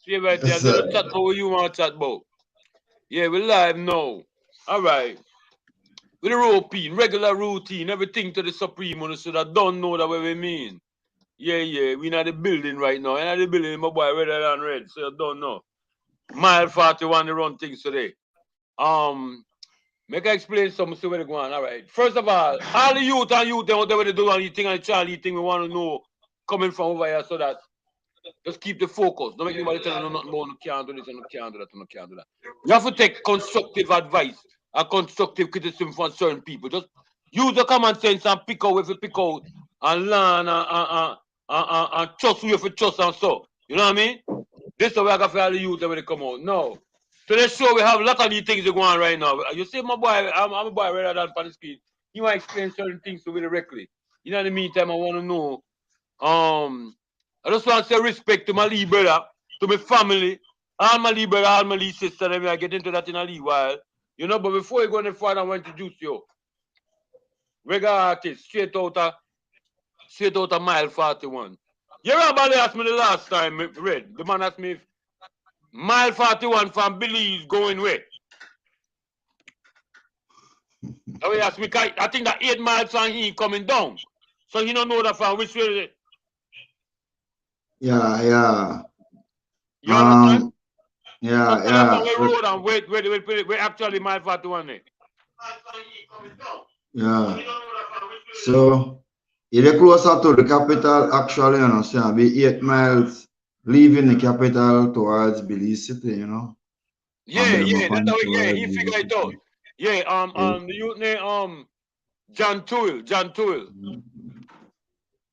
See right there. Yes, Let us sir. chat about what you want to chat about. Yeah, we live now. All right. With the routine, regular routine, everything to the supreme, on so that don't know that what we mean. Yeah, yeah. We in the building right now. In the building, my boy, redder than red. So you don't know. Mile 41 to run things today. Um, Make I explain something so where they go on. All right. First of all the youth and youth, whatever they do and you think and the child, you think we want to know coming from over here so that just keep the focus. Don't make anybody tell you nothing more. No can't do this and no can't do that and no can't do that. You have to take constructive advice and constructive criticism from certain people. Just use the common sense and pick out if you pick out and learn and trust who you have to trust and so. You know what I mean? This is the way I got for all the youth when they come out. No. So let's show we have a lot of these things that go on right now. You see, my boy, I'm a boy rather than on the screen. You want to explain certain things to me directly. You know, in the meantime, I want to know. I just want to say respect to my Lee brother, to my family, all my Lee brother, all my Lee sister. And I get into that in a Lee while. You know, but before you go any further, I want to introduce you. Regular artist, straight out of mile 41. You remember they asked me the last time, Red? The man asked me if mile 41 from Belize going where? Oh, he asked me, I think that 8 miles from he coming down. So he don't know that from which way. Yeah, yeah. You understand? Um, So yeah, tell us on yeah, the road and where actually mile 41 is. yeah. So, you're closer to the capital, actually, you know, so be 8 miles leaving the capital towards Belize City, you know, from Yeah, yeah, that's Belmopan how yeah, towards he figure Belize it out. City. Yeah, Yeah. the youth name John Toole, John Toole.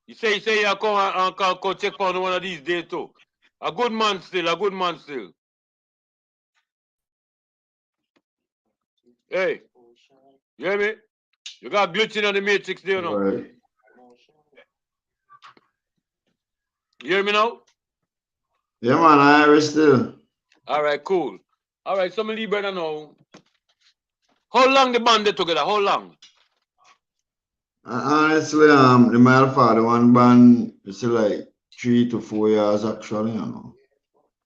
He say you come and come check on one of these days too. A good man still, a good man still. Hey, you hear me? You got glitching on the matrix there now. Right. You hear me now? Yeah, man, I hear it still. All right, cool. All right, some of you better know. How long the band they together? How long? Honestly, the Mile 41 band is like 3 to 4 years, actually, you know.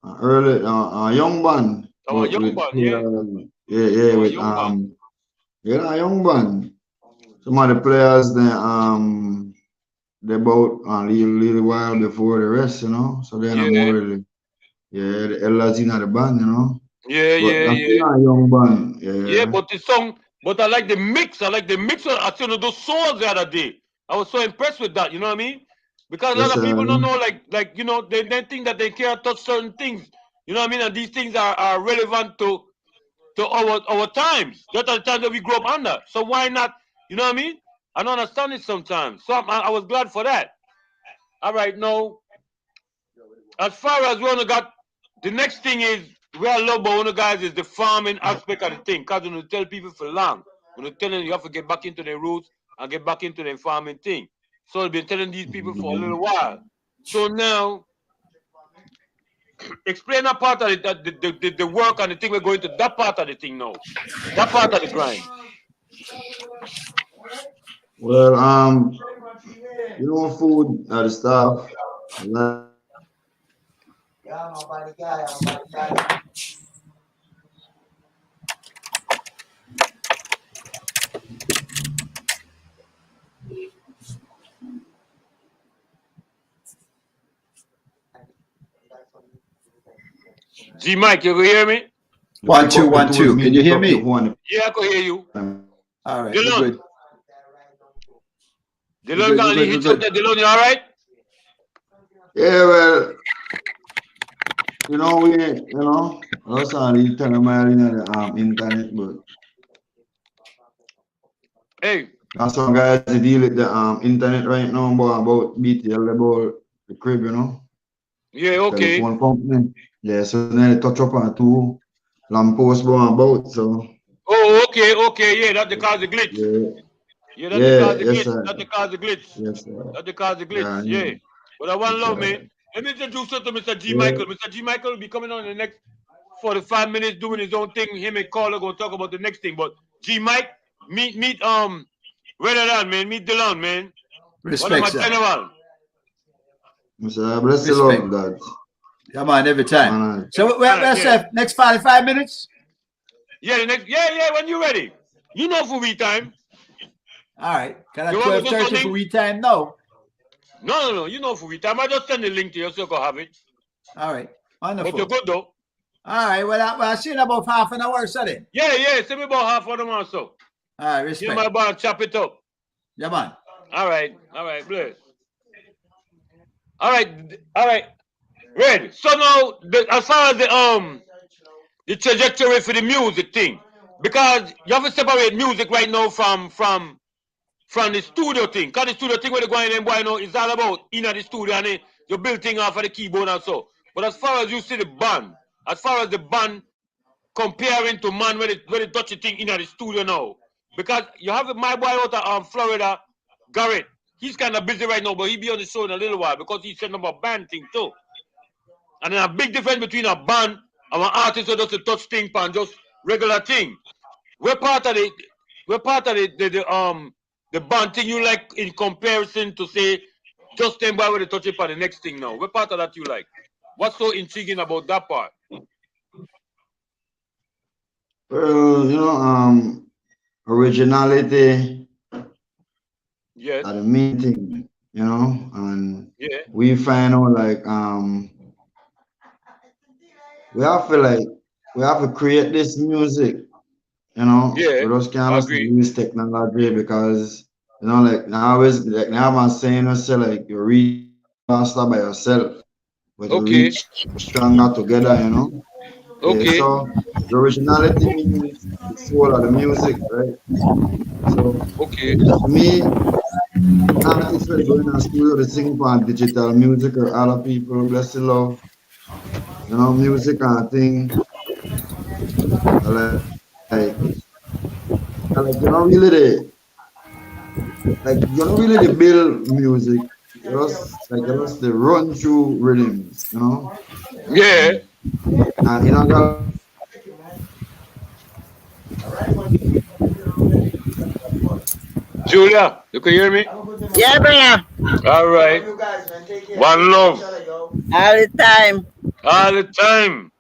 Early, a young band, Our but young with band, yeah. players, yeah, yeah, Our with young band. yeah, a young band. Some of the players they about a little while before the rest, you know. So they're not Yeah, more really, yeah, the elders in the band, you know. yeah, But yeah, that's still yeah. a young band, Yeah, yeah. but the song, but I like the mix. I like the mix of I seen those songs the other day. I was so impressed with that, you know what I mean? Because a lot Yes, of people sir. don't know, like you know, they think that they can't touch certain things. You know what I mean? And these things are relevant to our times. That are the times that we grew up under. So why not? You know what I mean? I don't understand it sometimes. So I was glad for that. All right, now as far as we only got the next thing is we are love about one of the guys is the farming aspect of the thing. Because when you tell people for long, when you tell them you have to get back into their roots and get back into the farming thing. So I've been telling these people for a little while. So now explain that part of it, that the work and the thing we're going to that part of the thing now. That part of the grind. Well, you know, food, the stuff, like G Mike, you can hear me? the One, pick two, up the one, tools, two. me Can you pick hear up the me? phone. Yeah, I can hear you. All right, we're Dylan. good. We're Dylan good. We're gonna good. We're hit you up good. there. Dylan, you alright? Yeah, well, also I need to tell them I the internet, but Hey, there's some guys that deal with the internet right now, but about BTL about the crib, yeah, the okay. telephone company. Yeah, so then they touch up on two lampposts going about, so Oh, okay, okay, yeah, that's the cause the glitch. yeah, Yeah, that's the yeah, cause the yes glitch. sir, That's the cause the glitch. yes sir, That's the cause the glitch. yeah, Yeah. But I want yes love, man. sir, Let me introduce you to Mr. G. yeah. Michael. Mr. G. Michael will be coming on in the next 45 minutes doing his own thing. Him and Carl are gonna talk about the next thing. But G Mike, meet Redder than man, meet Dylan, man. One of Respect, my sir. general. Mr. Bless the love, Respect. that. Come on, every time. Man, So what's Yeah. that? Next 45 minutes? Yeah, the next, yeah, when you ready. You know for we time. All right. Can I You want me to do 12:30 for something? we time? No. No. You know for we time. I just send the link to you so you can have it. All right. But Wonderful. you're good though. All right. Well, I'll see you in about half an hour, Sonny. Yeah. Send me about half of them also. All right. You Respect. my bar, chop it up. Yeah, man. All right, bless. All right. Red. So now, as far as the trajectory for the music thing, because you have to separate music right now from the studio thing. Because the studio thing where they go in and boy now is all about in the studio and you build thing off of the keyboard and so. But as far as you see the band, as far as the band comparing to man where they touch the thing in the studio now, because you have my boy out of Florida, Garrett. He's kind of busy right now, but he'll be on the show in a little while because he's setting up a band thing too. And there's a big difference between a band and an artist who does a touch thing and just regular thing. We're part of the band thing you like in comparison to say just stand by with the touch it for the next thing now. What part of that you like? What's so intriguing about that part? Well, originality Yes. are the main thing, and Yeah. we find out like we have to create this music, Yeah, we just can't just agree. use technology because like now I'm saying I say like you reach faster by yourself, but you Okay. reach stronger together, Yeah, Okay. so the originality means the soul of the music, right? So Okay. me, artists will go in the studio to sing for digital music or other people, bless the love, music and thing. Like you're not really the build music, you just the run through rhythms, Yeah. and got Julia, you can hear me? Yeah, brother. All right. One love. All the time. All the time.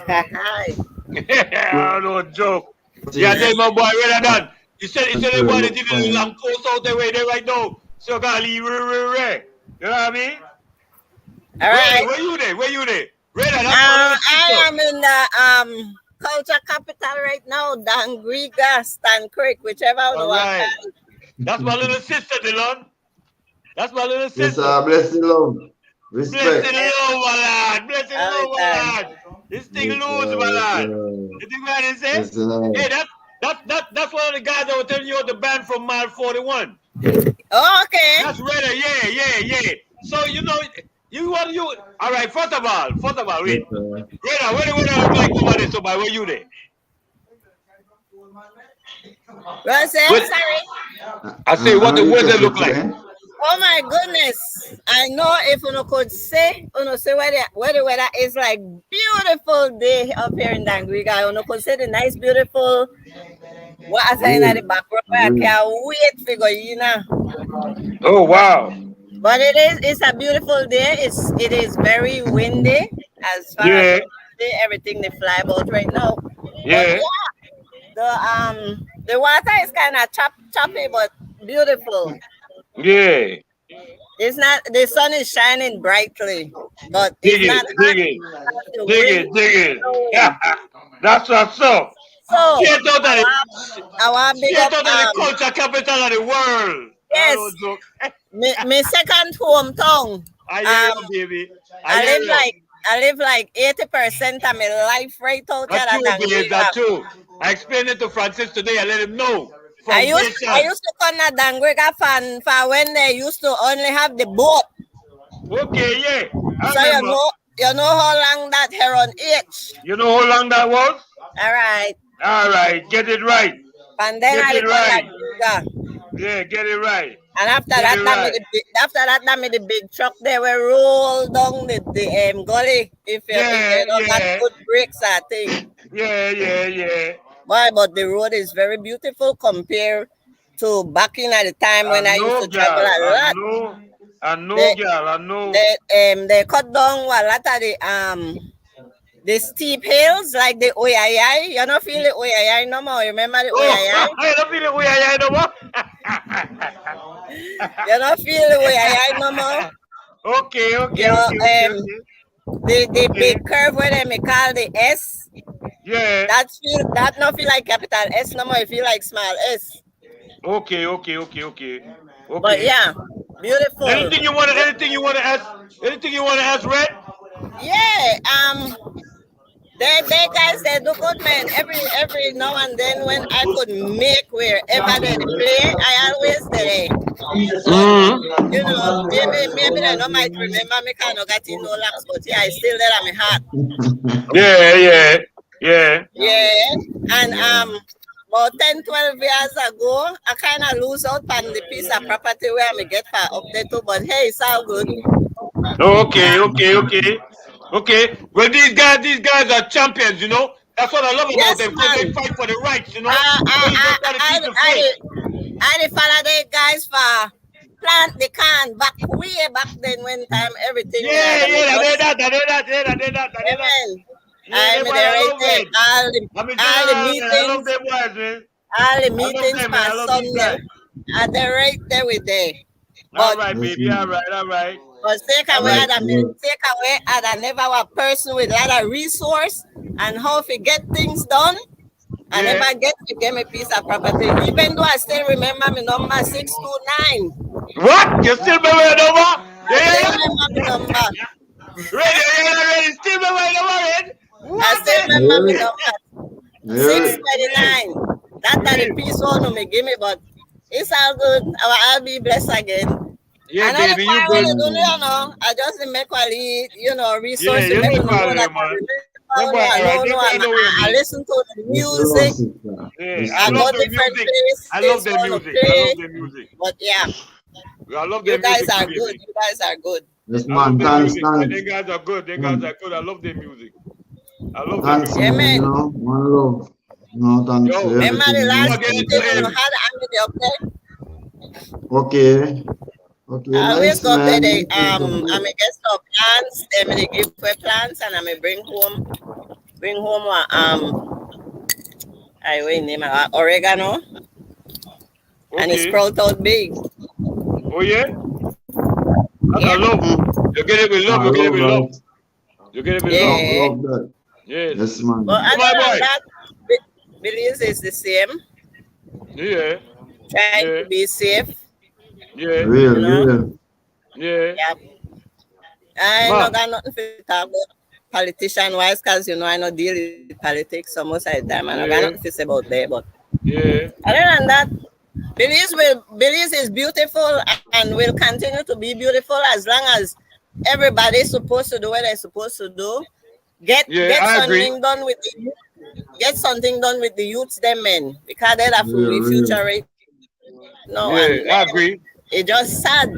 Hi. No joke. Yeah, they my boy rather than. He said everybody did a long coast out there right now. So you gotta leave. You know what I mean? All right. Where you there? Rather, that's I am in the culture capital right now, Dangriga, Stan Creek, whichever one. All right. That's my little sister, Dylan. That's my little sister. Yes, bless the love. Respect. Bless the love, my lad. Bless the love, my lad. This thing loose, my lad. You think what I say? Hey, that's one of the guys that were telling you the band from Mile 41. Oh, okay. That's Redder, yeah. So all right, first of all, wait. Redder, where look like over there, so by where you there? Well, sorry. I say what the weather look like. Oh my goodness. I know if you could say where the weather is like beautiful day up here in Dangriga. You could say the nice, beautiful water in the background. I can't wait for go, Oh wow. But it's a beautiful day. It is very windy as far as everything they fly about right now. Yeah. But, the water is kind of choppy but beautiful. Yeah. It's not, the sun is shining brightly, but dig it's it. Yeah. That's what's up. So I want big up the culture capital of the world. Yes. My second hometown. I hear you, baby. I live like 80% of my life right out there. That too. I explained it to Francis today. I let him know. I used to come to Dangriga fan for when they used to only have the boat. Okay, yeah. So you know how long that Heron H. You know how long that was? All right. Get it right. And then get it right. Yeah, get it right. And after that, that made the big truck they will roll down the gully if you don't have good brakes, I think. Yeah. But the road is very beautiful compared to back in at the time when I used to travel a lot. I know, They- girl. I know. They cut down a lot of the steep hills like the Oyayay. You don't feel the Oyayay no more. Remember the Oyayay? I don't feel it. We are no more. You don't feel the Oyayay no more. Okay. You know, the big curve where they may call the S. Yeah. That not feel like capital S no more. It feel like small S. Okay. But yeah, beautiful. Anything you want to ask? Anything you want to ask, Red? Yeah. They guys they do good, man. Every now and then when I could make wherever they play, I always there. You know, maybe they don't might remember me kind of got in no laps, but yeah, I still there at my heart. Yeah. And about 10-12 years ago, I kind of lose out on the piece of property where I get for update to, but hey, it's all good. Okay. Well, these guys are champions, you know. That's what I love about Yes, them, because they man. fight for the rights, you know. I follow the guys for plant the can way back then when time everything. I did that. Amen. Yeah, I'm I love it. all the I love them boys, man. all the them, meetings man. I for love these Sunday. guys. They're right there with them. All But right, baby. All right. But take away Right, that I never was a person with a lot of resource and how to get things done. I Yeah. never get to get me piece of property. Even though I still remember my number 629. What? You still remember your number? I still remember my number. Ready? Still remember your number, Red? I still remember my number. Yeah. 629. That's not the piece one me give me, but it's all good. I'll be blessed again. Yeah, and baby, you good. I just make quality, resource Yeah, to you make good, know man. that I listen to the music. Yeah, I go different places. I love the music. But yeah, I love you the guys music. are good. You guys are good. Yes, I love man. their Thanks. music. They guys are good. I love their music. I love their Thanks, music. man. Amen. You know, one love. No, thanks Yo, for Remember the everything. last Again, meeting to when you him. had Andy up there? Okay. Okay. I always Nice, go there. man. They I may get some plants. They may give for plants, and I may bring home I will name it oregano, and it Okay. sprout out big. Oh yeah. I Yeah. love. You get it with love. You get it with love. You get it with love. Yeah. Love that. Yes. Yes, man. But My other boy. than that, Belize is the same. Yeah. Trying Yeah. to be safe. Yeah. Real, You know? real. Yeah. Yep. I Ma. not got nothing to talk about politician wise, because I don't deal with politics so most of the time. I don't got nothing to say about that. But Yeah. other than that, Belize is beautiful and will continue to be beautiful as long as everybody's supposed to do what they're supposed to do. Get I agree. something done with the youth. Get something done with the youths, them men, because they're the Yeah, future right now. And Yeah. I agree. it's just sad.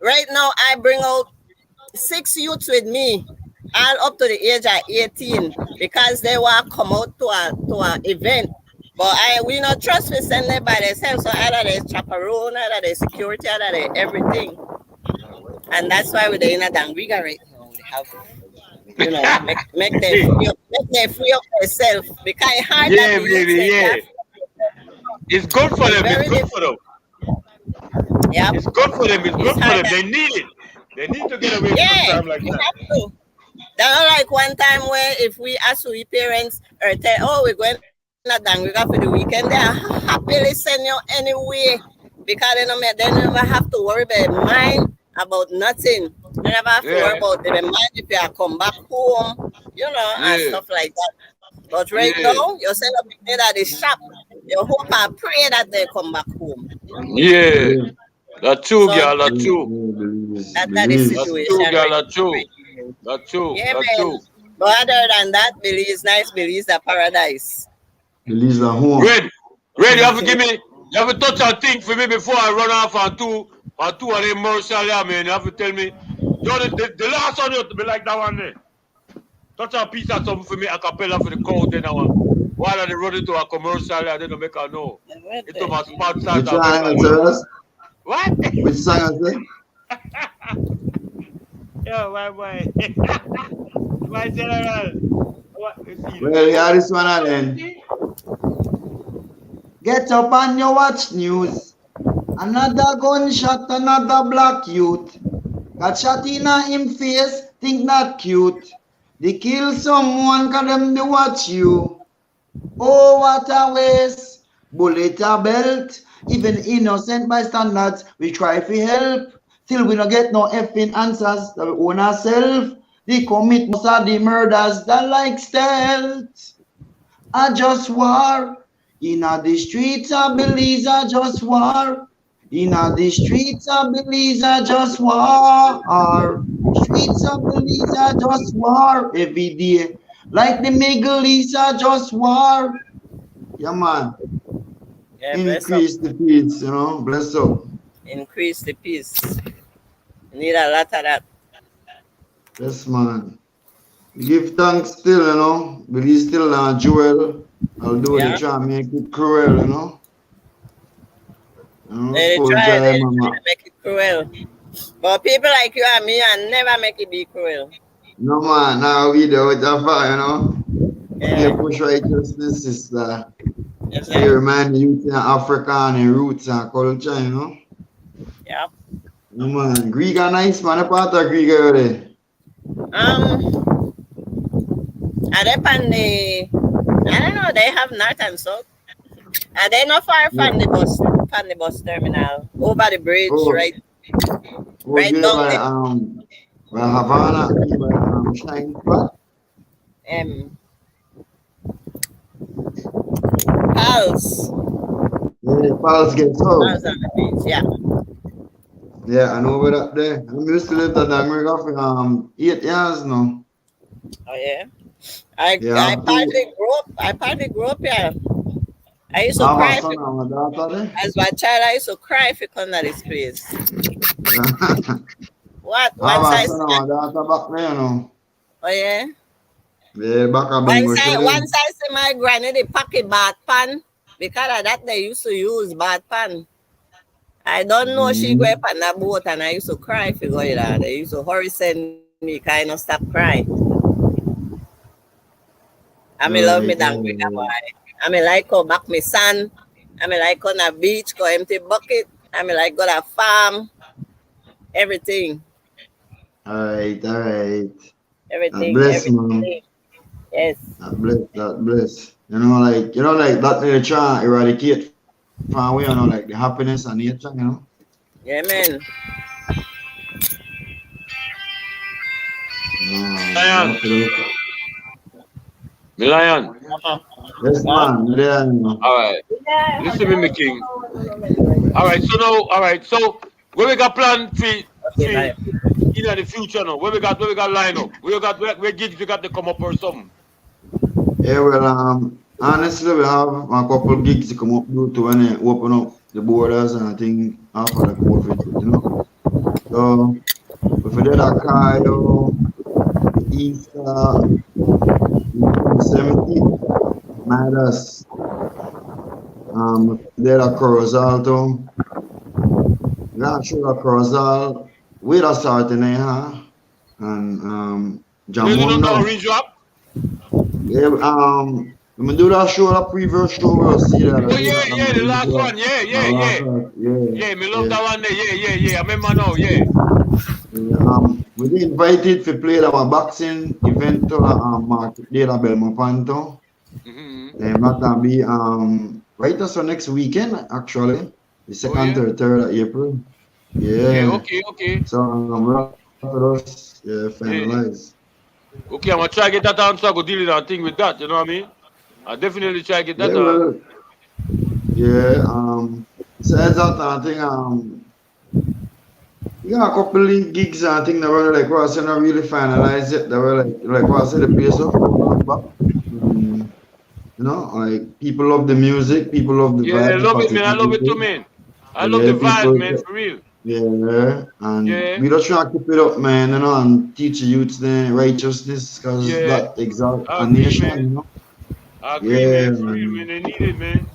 Right now, I bring out 6 youths with me, all up to the age of 18, because they want to come out to a event. But we not trust we send them by themselves. So either they chaperone, either they security, either they everything. And that's why we're in a Dangriga right now. They have, make them free up themselves. Because it's hard Yeah, that the youths, baby. they Yeah. have- It's good for them. Very It's good for them. Yeah. It's good for them. It's good for hard them. They need it. They need to get away from Yeah, time like we that. have to. That's not like one time where if we ask we parents or tell, oh, we're going to Dangriga for the weekend, they are happily send you anyway, because they never have to worry about mind about nothing. They never have to worry about the mind if you are come back home, and stuff like that. But right now, you send up at the shop, you hope and pray that they come back home. Yeah. That's true, So- girl. That's true. That is Belize. That's situation. true, girl. right That's true. now. That's true. Yeah, That's man. true. But other than that, Belize nice, Belize a paradise. Belize at home. Red, you have to give me, you have to touch a thing for me before I run off on two of them Marshall, man. You have to tell me, the last one you have to be like that one there. Touch a piece of something for me, a cappella for the crowd, then I want. While they run into a commercial, they don't make a know. Into my sponsors. Which song is it? What? Which song is it? Yo, my boy. My general. Well, yeah, this one then. Get up and you watch news. Another gunshot, another black youth. Got shot in him face, think not cute. They kill someone, cause them they watch you. Oh, what a waste. Bullet a belt. Even innocent bystanders, we try to help. Till we don't get no effing answers that we own ourselves. They commit most of the murders that like stealth. I just war. In the streets of Belize, I just war. In the streets of Belize, I just war. Streets of Belize, I just war every day. Like the Middle East, I just war. Yeah, man. Yeah, Increase the peace, you know. Bless up. Increase the peace. You need a lot of that. Yes, man. Give thanks still, you know. Believe still Joel. Although they try to make it cruel, you know. They try to make it cruel. But people like you and me and never make it be cruel. No, man. Now we do it afar, you know. Yeah. We push righteousness, sister. Yes, we remind the youth in Africa and the roots and culture, you know. Yeah. No, man. Greek are nice, man. A part of Greek already. Are they on the, I don't know, they have north and south. Are they not far from the bus terminal? Over the bridge, right? Right down there. Havana, Shine Spot. Pals. Yeah, Pals gets home. Pals on the beach, yeah. Yeah, I know where that there. I used to live in America for 8 years now. Oh yeah. I partly grew up here. I used to cry as my child. I used to cry if you come to this place. What? Once I oh yeah. Yeah, back once I see my granny they pack a bath pan because of that they used to use bath pan. I don't know she go up on that boat and I used to cry if you go there. They used to hurry send me kind of stop crying. I mean love me down with boy. I mean like go back my son. I mean like on a beach, go empty bucket. I mean like go to a farm. Everything. Alright. Everything. Bless, everything. Man. Yes. That bless. You know, like that they try to eradicate from away, you know, like the happiness and nature, you know. Yeah, man. Lion. Yes, man. Yeah, you know. All right. Listen to me, King. All right. So where we got plan for in the future now? Where we got line up? Where gigs we got to come up or something? Yeah, well, honestly, we have a couple gigs to come up due to when they open up the borders and I think after the COVID, you know. So if we did a Cayo, Easter, 70, Midas, there a Corozal, not sure a Corozal, with a start in there, and Jamondo. Yeah, we do that show, that previous show, we'll see that. Oh yeah, the last one, yeah. Me love that one there, yeah. I remember now, yeah. We get invited to play our boxing event to Market Day at Belmont Panto. That will be right after next weekend, actually, the 2nd or 3rd of April. Yeah. Okay. So we're finalized. Okay, I'm gonna try to get that answer. Go deal with that thing with that. You know what I mean? I definitely try to get that. Besides that, I think we got a couple of gigs. I think that were like was not really finalized yet. They were like was the place of you know, like people love the music, people love the vibe. Yeah, I love it, man. I love it too, man. I love the vibe, man, for real. Yeah, and we just try to keep it up, man, you know, and teach the youths the righteousness because that exalt a nation, you know. I agree, man, for real, man. They need it, man.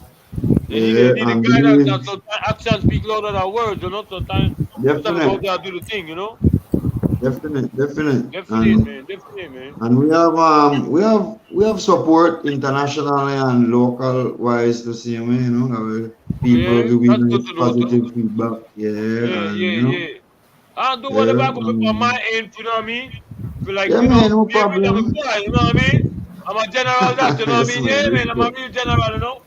They need the guidance. Sometimes actions speak louder than words, you know, sometimes. Definite, there, do the thing, you know. definite. Definitely, man. Definitely, man. And we have support internationally and local wise the same way, you know. People Yeah, give me that's good nice to know too. positive feedback. Yeah, and you know, I do yeah, whatever I could put on my end, you know what I mean? Feel like, yeah, you know, man, no be a bit of a problem. boy, you know what I mean? I'm a general that, you know what I Yes, mean? man, Yeah, man, I'm a respect. real general, you know?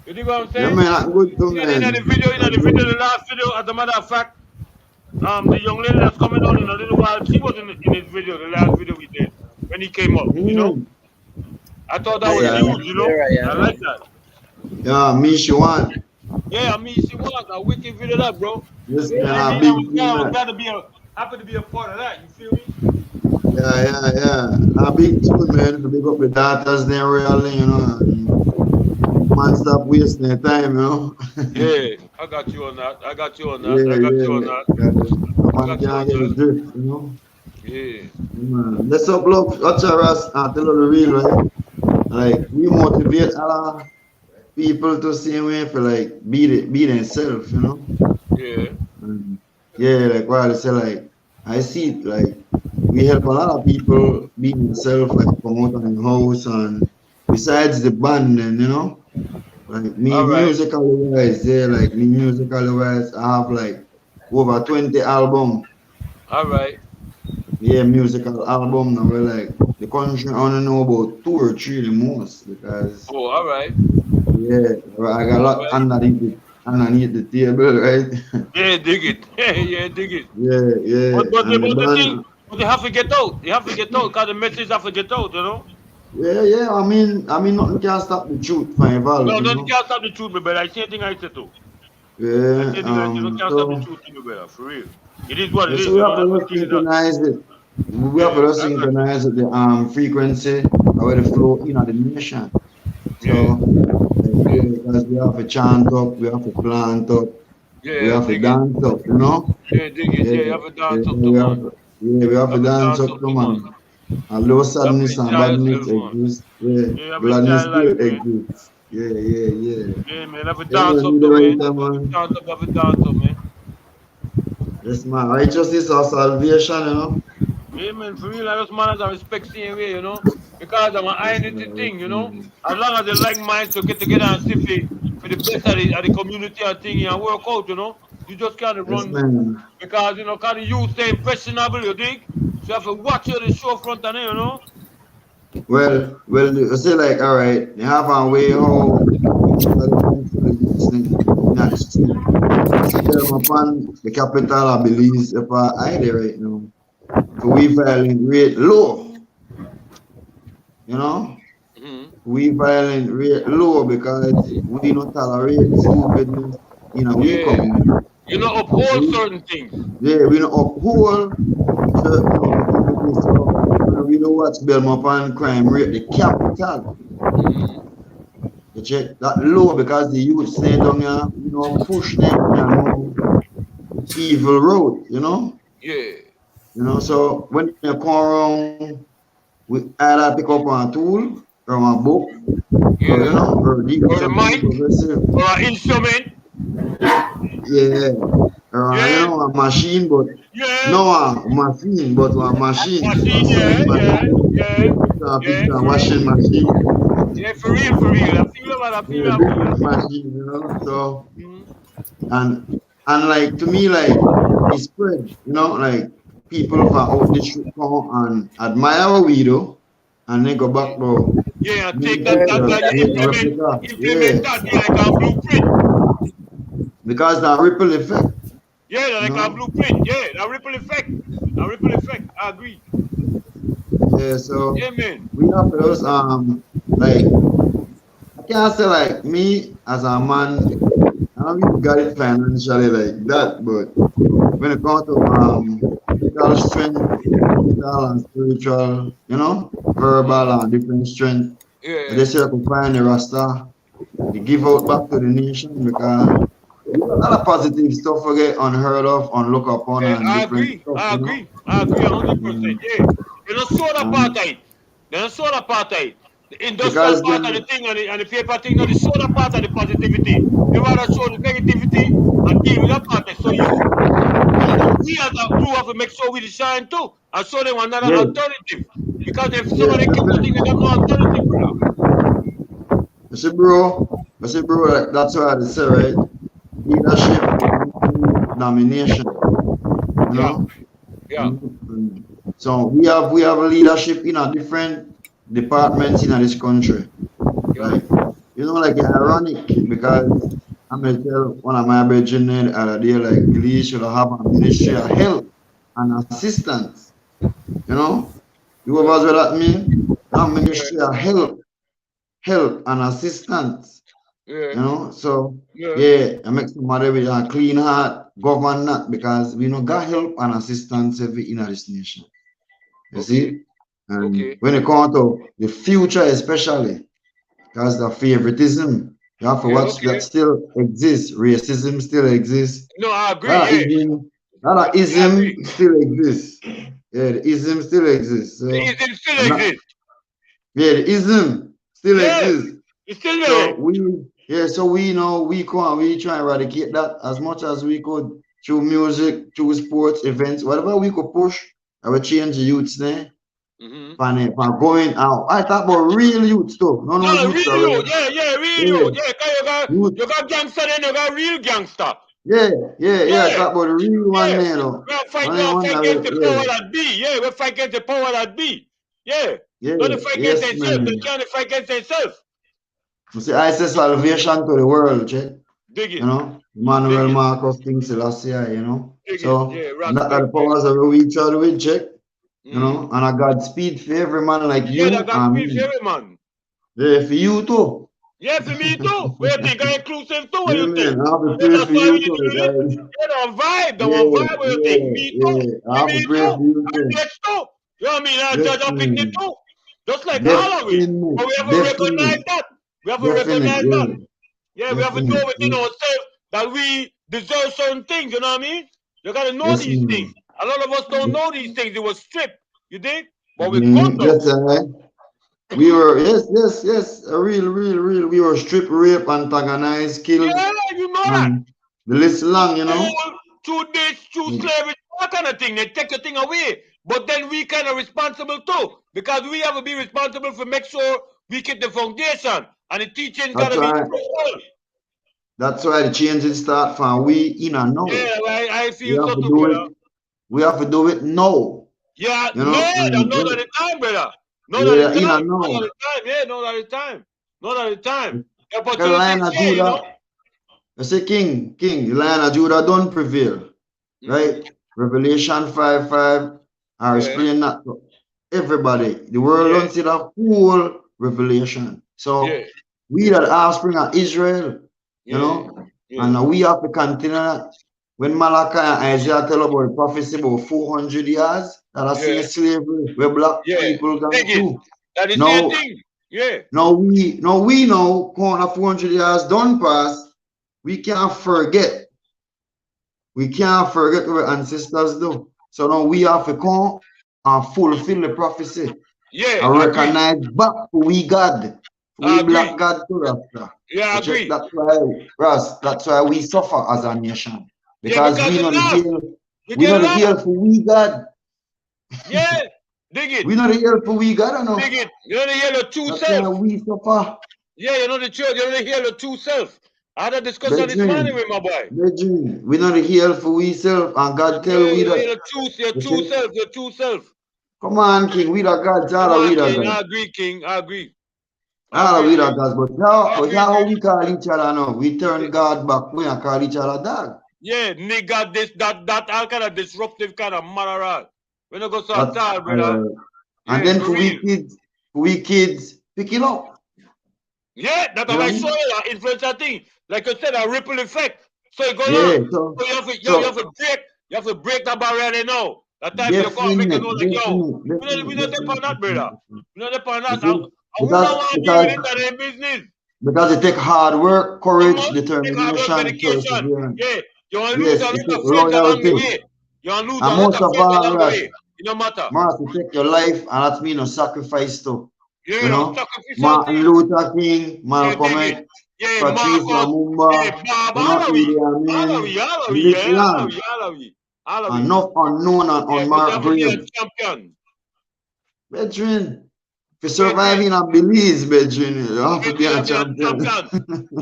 You think what I'm Yeah, saying? man, that's good too, Yeah, in man. That's the video, good. the last video, as a matter of fact, the young lady that's coming on in a little while, she was in his video, the last video we did, when he came up, you know? Mm. I thought that was Yeah, huge, you know? I Ryan. like that. yeah, me she want. Yeah, I mean, she was a wicked video that, bro. Yes, You know man, what I a mean? big tune I was that. glad to be happy to be a part of that, you feel me? Yeah. A big tune, man, to big up the daughters there really, you know. And man, stop wasting their time, you know. Yeah, I got you on that. I got you on that. I got you on Yeah. that. A I man got you on can't get the that. drift, you know. Yeah. Man. Let's up, look, watch our us and tell you the real, right? Like, we motivate other people to same way for like be themselves, you know. Yeah. And yeah, like what I say, like I see it, like we help a lot of people be themselves, like promote on the house and besides the band, and you know, like me All right. musically wise, yeah, like me musically wise, I have like over 20 album, All right. yeah, musical album. Now we're like the country only know about 2 or 3 the most because Oh, all right. yeah, I got a All lot right. underneath the table, right? Yeah, dig it. Yeah, dig it. Yeah, and the But the thing, band. but they have to get out. They have to get out because the message have to get out, you know? Yeah. I mean, nothing can stop the truth from No, evolve, you nothing know. can stop the truth, my brother. I same thing I said too. I Yeah. same thing I said. No can't stop the truth, my brother. For real. It is what it So is, we you know? have to That's the just thing. That, synchronize it. We have to yeah, just I got you. synchronize it, the frequency or the flow in the nation. Yeah. So yeah, because we have to chant up, we have to plant up, we Yeah, have to dig it. dance up, you know. Yeah, dig it. Yeah, Yeah, you have to dance up to we have man. to, yeah, we have to Have a dance dance up up to to man. man. Although You have to sadness and enjoy badness yourself, man. exist, yeah, Yeah, have to gladness enjoy still life, man. exists. Yeah. Yeah, man. Have a Yeah, dance man, up you the to right man. time, man. Have a dance up, man. Yes, man. Righteousness or salvation, you know. Yeah, man. For real, I just man I respect same way, you know. Because I'm an Yes, identity man. Yes, thing, you know. man. As long as they like minds to get together and see for the best of the community and thing and work out, you know. You just can't Yes, run man. because you know kind of you stay impressionable, you think? So you have to watch you the show front and you know. Well, you say like, all right, you have a way how people are actually listening in the street. Tell them upon the capital of Belize if I there right now. So we violent rate low, you know. Mm-hmm. We violent rate low because we don't tolerate stupidness in a we Yeah. community. You know, So uphold certain things. we don't uphold certain activities. So when we don't watch Belmont and crime rate, the capital, you check that low because the youth stay down here, push them in a no evil road, Yeah. So when you come around, we either pick up a tool or a book or, Yeah. or do Or the something mic, progressive. or an instrument. Yeah. Or, Yeah. a machine, but Yeah. no a machine, but a machine, a Machine, sewing machine, a yeah, picture, a for real. washing machine, Yeah, for real, for real. I feel about I feel yeah, that big way. machine, So, Mhm. and like to me, like it's spread, like people from out the street come and admire what we do, and then go back to Yeah, take make that, pictures, you make a replica. implement Yeah, that yeah, like a blueprint. because that ripple effect, Yeah, you like a know. blueprint. Yeah, a ripple effect. A ripple effect. I agree. Yeah, so Yeah, man. we have those like I can't say like me as a man, I don't really got it financially like that, but when it comes to physical strength, mental and spiritual, verbal and different strength, I Yeah. just say I can find the rasta, they give out back to the nation because there's a lot of positive stuff we get unheard of, unlooked upon Yeah, and different stuff, I agree. I agree 100%. And, Yeah. They don't show the and apartheid. They don't show the apartheid. The industrial because part of the them thing and the paper thing, no, they show the part of the positivity. They rather show the negativity and deal with the apartheid. So you we as a crew have to make sure we shine too and show them another Yeah. alternative. Because if Yeah, somebody keep definitely. thinking they have no alternative, brother. You see, bro, like, that's what I say, right? Leadership, domination. You know? Yeah. So we have leadership in a different departments in this country. Right? You know, like ironic because I'm gonna tell one of my brethren the other day, like we should have a ministry of help and assistance. You know? You know what that mean? A ministry of help and assistance. Yeah. You know, so yeah, I make somebody with a clean heart govern that because we know got help and assistance every in this nation. You see? And when it comes to the future, especially, because the favoritism, you have to watch that still exists. Racism still exists. No, I agree. That ism still exists. Yeah, the ism still exists. So, the ism still exists. Yeah, the ism still exists. It's still there. So we know we try and eradicate that as much as we could through music, through sports, events, whatever we could push. I will change the youths there. For going out. I talk about real youths too. No, real youth. Real youth. Yeah, you got gangster then you got real gangster. Yeah. I talk about the real one there though. We fight against the power that be. Yeah, we fight against the power that be. Yeah. Not fight against themselves. They can't fight against themselves. You see, I say salvation to the world, check. Dig it. You know, Emmanuel Marcus, King Selassie, you know. So that the powers that we each other with, check. You know, and I got speed for every man like you. Yeah, I got speed for every man. Yeah, for you too. Yeah, for me too. We think I'm inclusive too. What you think? I have to pray for you too. The vibe, the one vibe. What you think? Me too. I have to pray for you too. You know what I mean? I judge up in it too. Just like all of it. But we have to recognize that. We have to recognize that. Yeah, we have to know within ourselves that we deserve certain things. You know what I mean? You got to know these things. A lot of us don't know these things. It was stripped. You did? But we got them. We were, yes. Real. We were stripped, raped, antagonized, killed. Yeah, you know that. The list long, you know. Through this, through slavery, that kind of thing. They take your thing away. But then we kind of responsible too. Because we have to be responsible for make sure we keep the foundation. And the teaching got to be true. That's why the changes start from we in and now. Yeah, I feel so too, brother. We have to do it now. Yeah, you know? Not at the time, brother. Not at the time. Not at the time. The Lion of Judah. I say King, the Lion of Judah don't prevail. Right? Revelation 5:5. I explain that to everybody. The world don't see the full revelation. So we are the offspring of Israel, you know, and we have to continue that. When Malachi and Isaiah tell about the prophecy about 400 years, that I see slavery, where black people gone through. That is the thing. Yeah. Now we know, corner 400 years done pass, we can't forget. We can't forget what our ancestors do. So now we have to come and fulfill the prophecy. Yeah. And recognize back who we God. We black God too, Rasta. Yeah, I agree. That's why we suffer as a nation. Because we know the heal for we God. Yeah, dig it. We know the heal for we God, I know. Dig it. You know the heal your true self. We suffer. Yeah, you know the church, you know the heal your true self. I had a discussion this morning with my boy. We know the heal for we self, and God tell we that. Your true self. Come on, King, we the gods, all we the gods. I agree, King, I agree. All we the gods, but now how we call each other now? We turn God back, we don't call each other dog. Yeah, nigga, this, that, all kind of disruptive kind of matter. When you go so outside, brother. And then for we kids, pick it up. Yeah, that's what I saw you, that influential thing. Like you said, a ripple effect. So you go on. So you have to break that barrier now. That time you come make it know like, yo, we don't depend on that, brother. We don't depend on that. I wouldn't want to do it in their business. Because it take hard work, courage, determination, dedication. Yeah. You want to lose a lot of friends along the way. You want to lose a lot of friends along the way. It don't matter. Must take your life, and that means a sacrifice too. Yeah, you know? Martin Luther King, Malcolm X, Patrice Lumumba, All of it. Enough unknown and Yeah, unmarked but grave. champion. Brethren, if you survive in a Belize, brethren, you have to be a champion.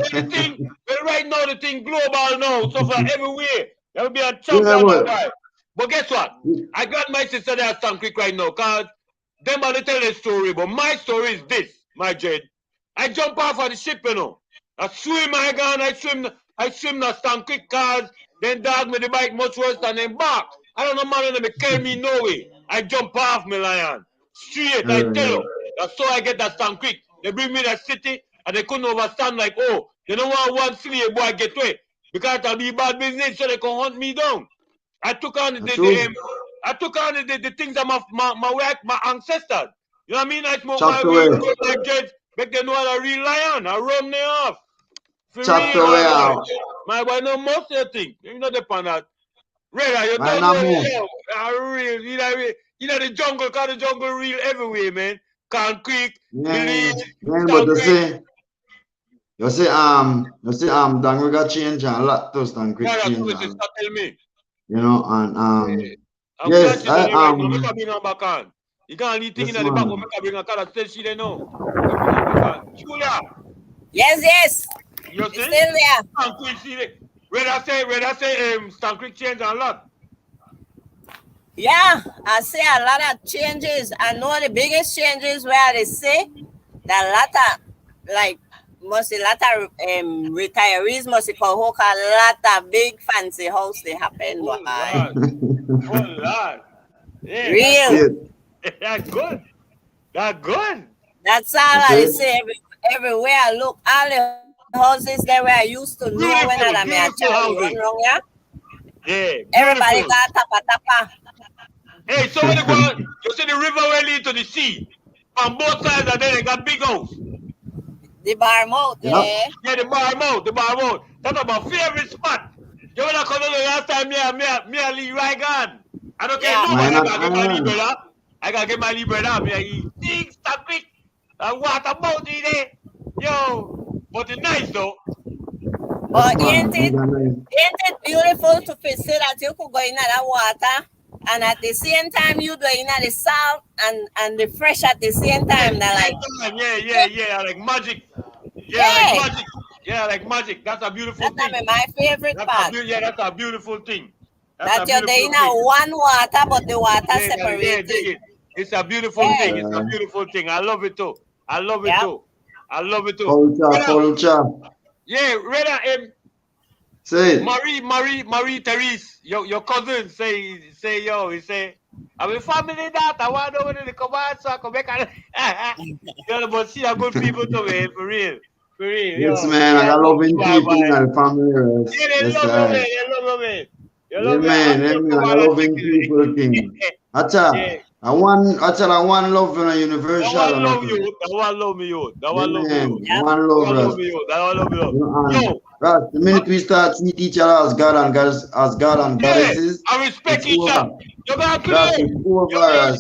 Everything, well, right now the thing global now, so for everywhere, there will be a Yeah, champion. but- Guy. But guess what? I got my sister there at Stand Creek right now, cause them are tell a story, but my story is this, my Jed. I jump off of the ship, you know. I swim, I swim the Stand Creek cars, then dog with the bike much worse than them back. I don't know, man, they carry me no way. I jump off, my lion. Straight, I tell you. That's how I get that Stand Creek. They bring me that city, and they couldn't understand, like, oh, you know what, one slave boy get away. Because it'll be bad business, so they can hunt me down. I took on the things of my ancestors. You know what I mean? I smoke my weed, my judge, make them know I'm a real lion. I run them off. For Chapter real, way my out. boy. My boy, no most of the thing. You know the pan that. Reda, you Man, don't no know more. the real. You know the jungle, cause the jungle real everywhere, man. Can Creek, Yeah, Belize, but you see, Dangri got change and a lot to Stand Creek that's change. what they start tell me. You know, and I'm yes, catching it right now. Make her bring her back on. You can't leave things yes, in the back, man. but make her bring her car. Still she they know. Julia, Yes. you It's see? still there. Stand Creek see it. Where I say, Stand Creek change a lot. Yeah, I see a lot of changes. I know the biggest changes where they say that a lot of retirees must call hook a lot of big fancy house they happen. Oh Why? Lord. Oh Lord. Yeah, Real. that's good. That's good. That's all I say. Everywhere I look, all the houses there where I used to know when I'm a child run wrong, yeah. Yeah. Everybody Beautiful. got tapa. Hey, so when they go, you see the river will lead to the sea. On both sides, and then they got big house. The bar mouth, yeah. Yeah, the bar mouth. That's my favorite spot. You wanna come on the last time me and Lee Rygan. I don't care nobody, I gotta get my Lee brother. I gotta get my Lee brother. Me eat things, Stand Creek. And water bounty there. Yo. But it's nice though. But ain't it beautiful to feel that you could go in that water and at the same time you go in the salt and the fresh at the same time? Yeah, like magic. Yeah, like magic. That's a beautiful thing. That's my favorite part. That's a beautiful thing. That you're in one water, but the water separated. Yeah, it's a beautiful thing. It's a beautiful thing. I love it too. I love it too. Culture. Yeah, Reda, say it. Marie Therese, your cousin say yo, he say, I'm a family that I want to go to the command so I can make a but see a good people to me, for real. Yes, man, I got loving people in the family. Yeah, they love me. Yeah, man, I got loving people thing. I want love in a universal. That one love you. Yo, right, the minute we start treat each other as God and goddesses, I respect each other. You got to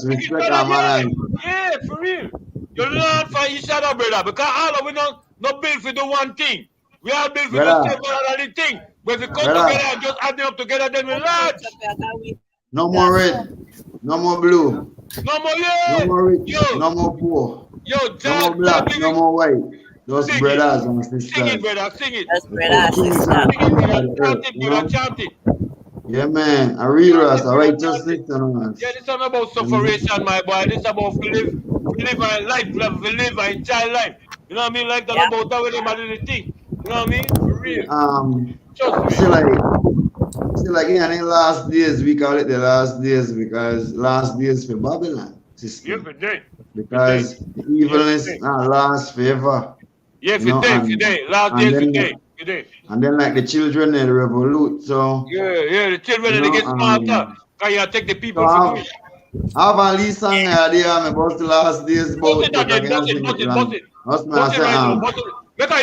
respect our man. Yeah, for real. You learn from each other, brother, because all of we not built for the one thing. We are built for the several other thing. But if we come together and just add them up together, then we learn. No more red, no more blue, no more yellow, no more rich, no more poor, no more black, no more white. Those brothers and sisters. Sing it, brother, sing it. Those brothers, chant it. Yeah, man, a real ras, a righteousness. Yeah, this is not about sufferation, my boy. This is about live a life, live a enjoy life. You know what I mean? Like that about that with them the thing. You know what I mean? For real. See, like in the last days, we call it the last days because last days for Babylon system. Yeah, because the evilness not last forever. Yeah, for day. Last days for day. And then like the children they revolute. So yeah, the children they get smarter. Can you take the people so I have a least song idea about the last days. Bust it. Make I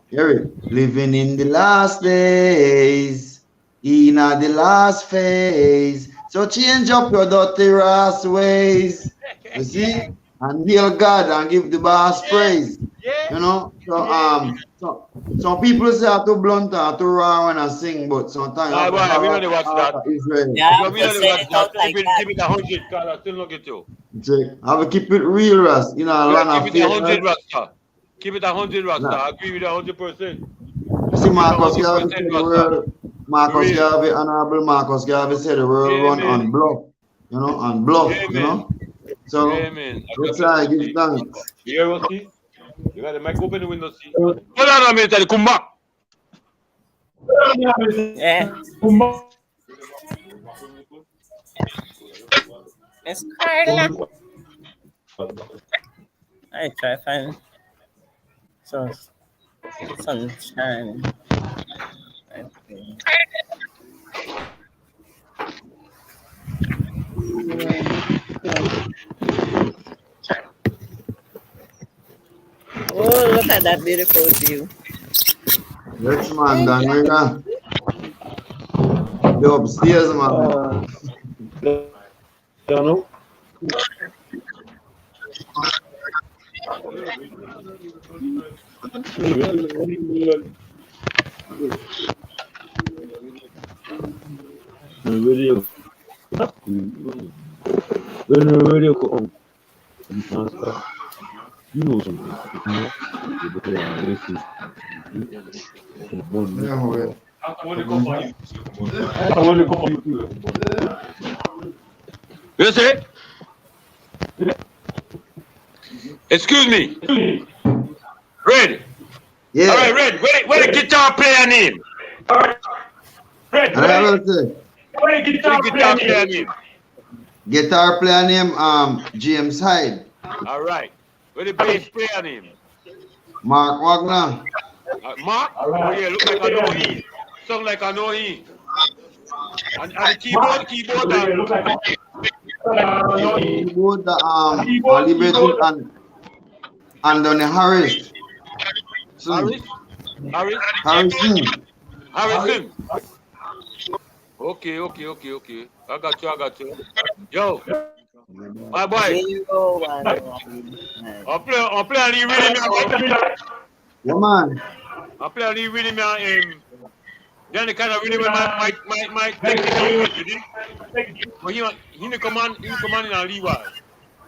hear it. Living in the last days, in the last phase. So change up your dirty ass ways. You see? and hail God and give the boss praise. Yeah. You know, so Yeah. so some people say I too blunt or too raw when I sing, but sometimes I Nah, have to boy, we follow only watch that. Israel. Yeah, Because we to only say watch it that. out like Give that. it 100, cause I still not get you. Check. I will keep it real, Ras. You know, a Yeah, lot keep of it faith, 100, right? Rasta. Keep it 100, Rasta. Nah. I agree with 100%. You see, Keep it Marcus Garvey 100%, said the Rasta. world, For Marcus real. Garvey, Honorable Marcus Garvey said the world Yeah, run man. on bluff, you know, on bluff, Yeah, you man. know. Yeah, So man. I let's got you, try give see. thanks. You hear what, see? You got the mic open the window, see? Hold on a minute, I'll come back. Yeah. Miss Carla. I try to find some sunshine. Oh, look at that beautiful view. Yes, man, Dan Riga. The upstairs, man. You know? You know something. Yeah, wait. You see? Excuse me. Red. Yeah. All right, Red. Where the guitar player name? Red. And I will say, Where the guitar player name? guitar player name James Hyde, All right. Where the bass player name? Mark Wagner, Mark? Oh, yeah, look like I know he. Sound like I know he. And the keyboard, keyboard Liberated and Donny Harris. Harrison. Okay. I got you. Yo, my boy. I'm playing the rhythm. Yeah, man. I'm playing the rhythm. Then the kind of rhythm my technical but he come on in and leave us.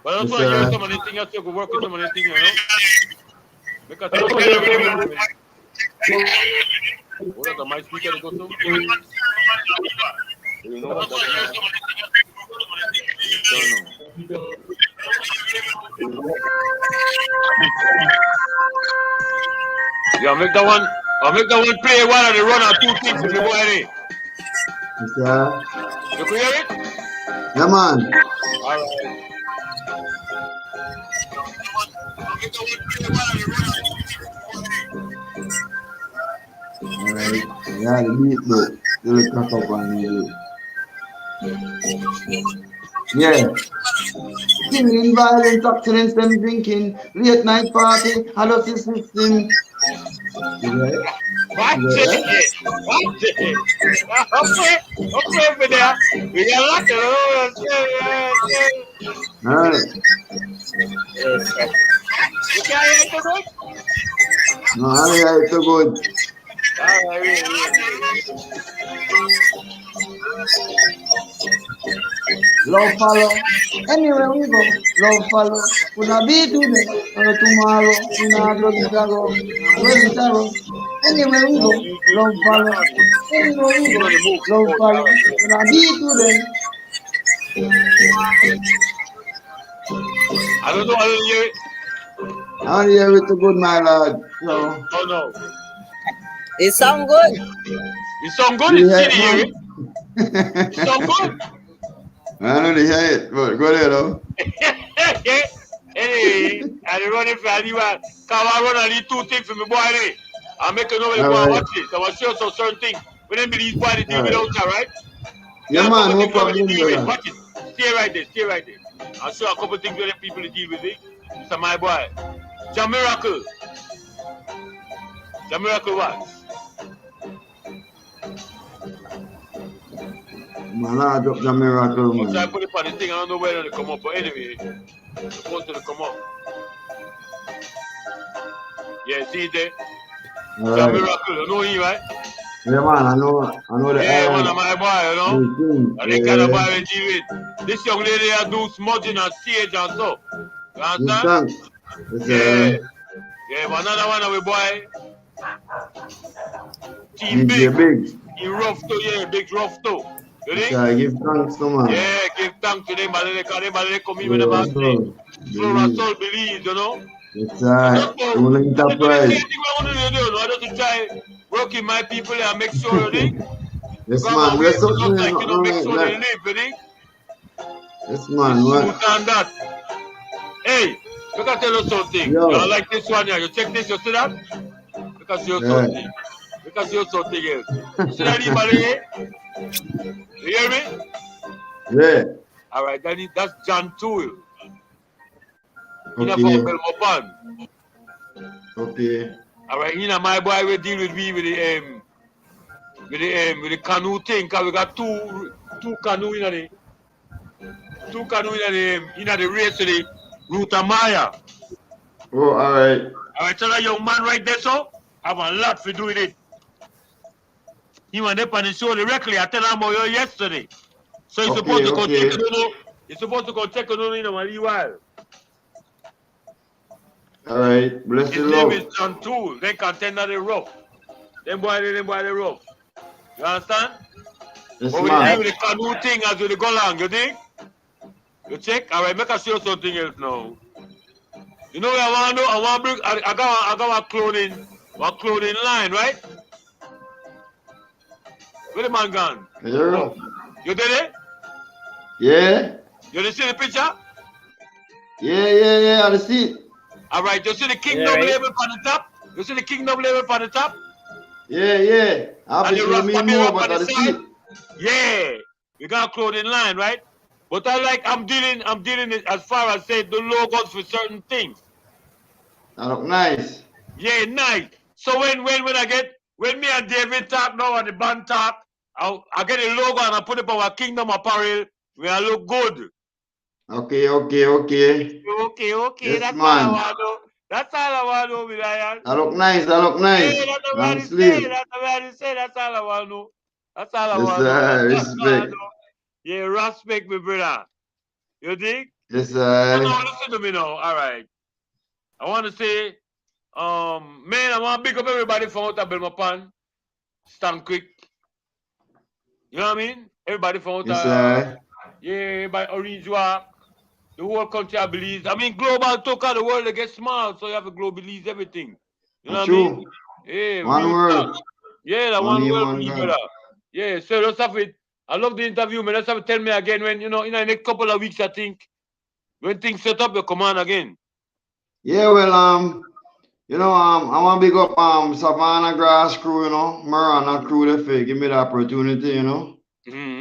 But I just want to hear some of the things you could work with some of the things, you know. Because that's kind of rhythm. What is the mic speaker to go to? You know what that's yeah, I'll make that one play one of the run or two things if you go ahead. Yeah. You can hear it? Yeah, man. Alright. Alright. Yeah, the beat though. You will cut up on the yeah. Singing, violence, accidents, them drinking, late night party, hallucin system. Watch it. Okay, over there. We got lots of Alright. You can't hear it good? No, I hear it so good. Alright. Love follow. Anywhere we go, love follow. Could I be today or tomorrow? We not go to Chicago. Anywhere we go, love follow. Anywhere we go, love follow. Could I be today? I don't know. I don't hear it. I don't hear it so good, my lord. So. Oh no. It sound good. It sound good. It's Yeah, hear it. It sound good. I don't hear it, but go there though. Anyway, I run it for anyone. Come on, run and these two things for me, boy. I make a know when you go and watch it. I will show some certain things. We don't believe why they deal without that, right? Yeah, man, no problem. Watch it. Stay right there. I'll show a couple things where the people deal with it. It's my boy. Jamiracle. Jamiracle what? Man, I drop the miracle, man. I put it on the thing. I don't know where to come up, but anyway. Supposed to come up. Yeah, see there? It's a Alright. miracle, you know him, right? Yeah, man, I know the Yeah, man, I'm my boy, you know? And they kind of boy we deal with. This young lady I do smudging on stage and so. You understand? Thanks. Yeah. Yeah, but another one of we boy. Team DJ Big. He rough too, yeah, Big rough too. You think? I give thanks to man. Yeah, give thanks to them, but they come in with them and sing. Slow and soul believe, you know? It's Rule Enterprise. I just try working my people and make sure, you think? Yes, man. Bless up, man. Like, you know, make sure they live, you think? Yes, man. And that. Hey, look at tell you something. Yo. You like this one here. You check this, you see that? Look at you something. Look at you something else. You see that anybody here? You hear me? Yeah. Alright, that's John Toole. Okay. Okay. Alright, you know my boy will deal with me with the canoe thing, cause we got two canoe in the race to the Ruta Maya. Oh, alright. Alright, tell that young man right there, so I have a lot for doing it. He went up on the show directly. I tell him about you yesterday. So he's supposed to go check it on. He's supposed to go check it on in a while. Alright, bless His you, name love. is John Toole. They contender the rough. Them boy the rough. You understand? Yes, But we man. deal with the canoe thing as with the go along, you think? You check? Alright, make us show you something else now. You know what I want to do? I got a clothing line, right? Where the man gone? Yeah. You did it? Yeah. You did see the picture? Yeah, I see it. Alright, you see the Kingdom label on the top? You see the Kingdom label on the top? Yeah. I'll be And the showing me Rasta more, beer but on I the see side? it. Yeah. We got a clothing line, right? But I'm dealing it as far as say the logos for certain things. That look nice. Yeah, nice. So when me and David talk now and the band talk, I get a logo and I put it on our Kingdom apparel. We all look good. Okay. Okay. Yes, That's man. all I want to do. That's all I want to do, Lion. That look nice. Yeah, that's Long what he sleeve. say. That's what he say. That's all I want to do. That's all I Yes, want to do. sir. That's all I Respect. do. Yeah, respect me, brother. You think? Yes, So sir. now listen to me now. All right. I want to say, man, I want to big up everybody from out of Belmopan, Stand Quick. You know what I mean? Everybody from out Yes, of, sir. by Orange Walk, the whole country, I believe. I mean, global talk of the world, they get small, so you have to globalize everything. You know what I mean? True. Yeah, One real world. talk. Yeah, that One one name, world, one believe God. it. Yeah, so let's have it. I love the interview, man. Let's have it tell me again when, in the next couple of weeks, I think, when things set up, you come on again. Yeah, well, I want to big up Savannah Grass crew, Marana crew, they give me the opportunity, to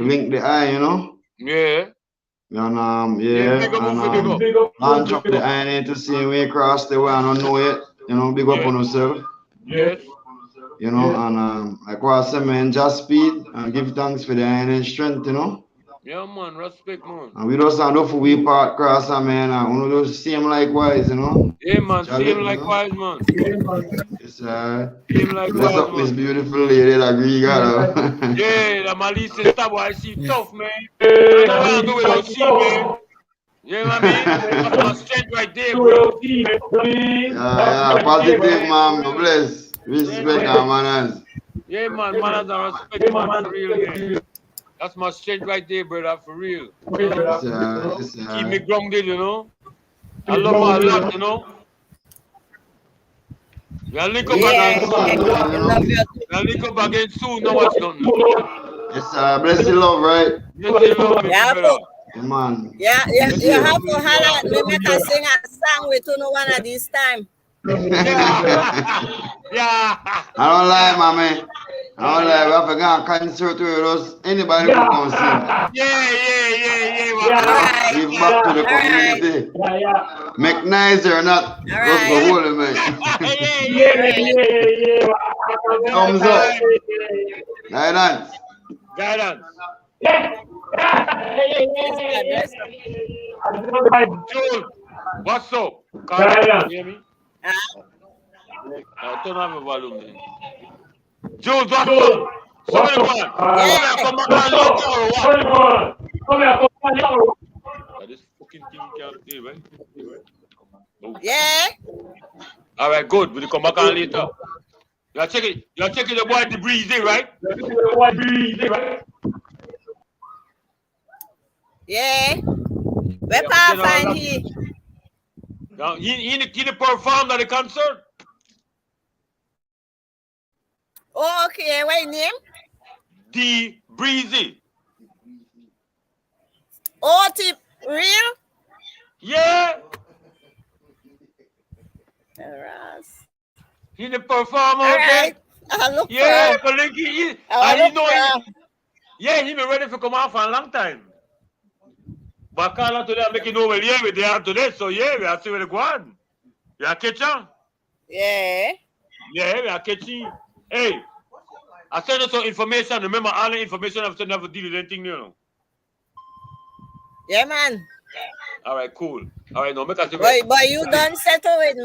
link the eye, Yeah. And Big up. launch up the eye to see way across the way. I don't know yet, big up on yourself. Yes. And like what I said, man, just speed and give thanks for the iron strength, Yeah, man, respect, man. And we just do for we part cross, man, and we do same likewise, Yeah, man, Charlie, same likewise, man. Yes, Same bless likewise, up this man. beautiful lady that we got. Yeah, the Mali sister boy, she tough, man. I don't know what I do without she, man. You know what I mean? That's my strength right there, bro. Yeah, positive, man. Bless. Respect our manners. Yeah, man, manners and respect, man, for real, man. That's my strength right there, brother, for real. Yes, Keep me grounded, I love her a lot, We'll link up again soon. We'll link up again soon. No watch nothing. Yes, bless you, love, right? Bless you, love, brother. Come on. Yeah, you have to holler at me, make us sing a song with you one of this time. Yeah. I don't lie, mommy. I don't lie. We have to go and concert with us. Anybody who can sing. Yeah. Give back to the community. Make nicer or not. Just go hold it, man. Thumbs up. Guidance. Joel, What's up? Carry You hear me? Ah, Turn on the volume then. Jules, what's Jules, up? what's Somebody up? one. yeah, Come back What's on later up? or what? 21. Come here, come here. This fucking thing can't hear, right? No. yeah. All right, good. Will you come back on later? You're checking the boy the breezy, right? What breezy, right? Yeah. Where Yeah, Pa but find he? now, he performed at the concert. Oh, okay. What his name? The breezy. Oh, tip real? Yeah, Ras. he the performer. All Okay. right. I'll look Yeah, for. but he, I'll and he look know for. he, yeah, he been ready to come out for a long time. But Carla today I make it know well, yeah, we there today, so yeah, we are see where they go on. We are catching. Yeah. Yeah, we are catching. Hey, I send you some information. Remember, all the information I've sent never deal with anything, you know. Yeah, man. All right, cool. All right, now make us. But you done settle with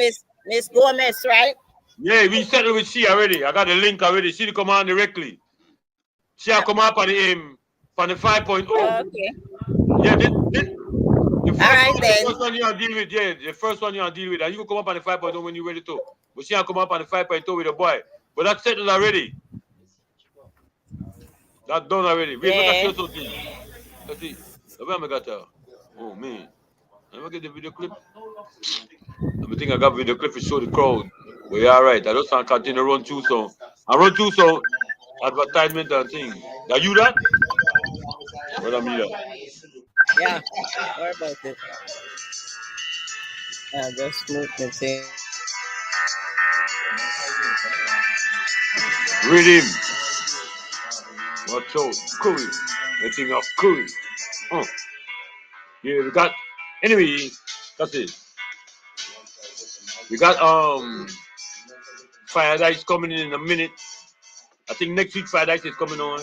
Miss Gomez, right? Yeah, we settled with she already. I got the link already. She come on directly. She will come up on the 5.0. Okay. Yeah, the first right, one, then. the first one you will deal with, yeah, the first one you will deal with, and you can come up on the 5.0 when you're ready to. But she will come up on the 5.0 with the boy. But that's settled already. That's done already. Wait, make Yeah. us show something. Let's see. Where am I got her? Oh man. I never get the video clip. I think I got video clip to show the crowd. Well, yeah, all right. I just want to continue to run through some. I run through some advertisement and thing. Are you that? What I mean that? Yeah. What about it? Just move the thing. Read him. Watch out. Curry. The thing of Curry. Oh. Yeah, we got. Anyway, that's it. We got Fire Dice coming in a minute. I think next week Fire Dice is coming on.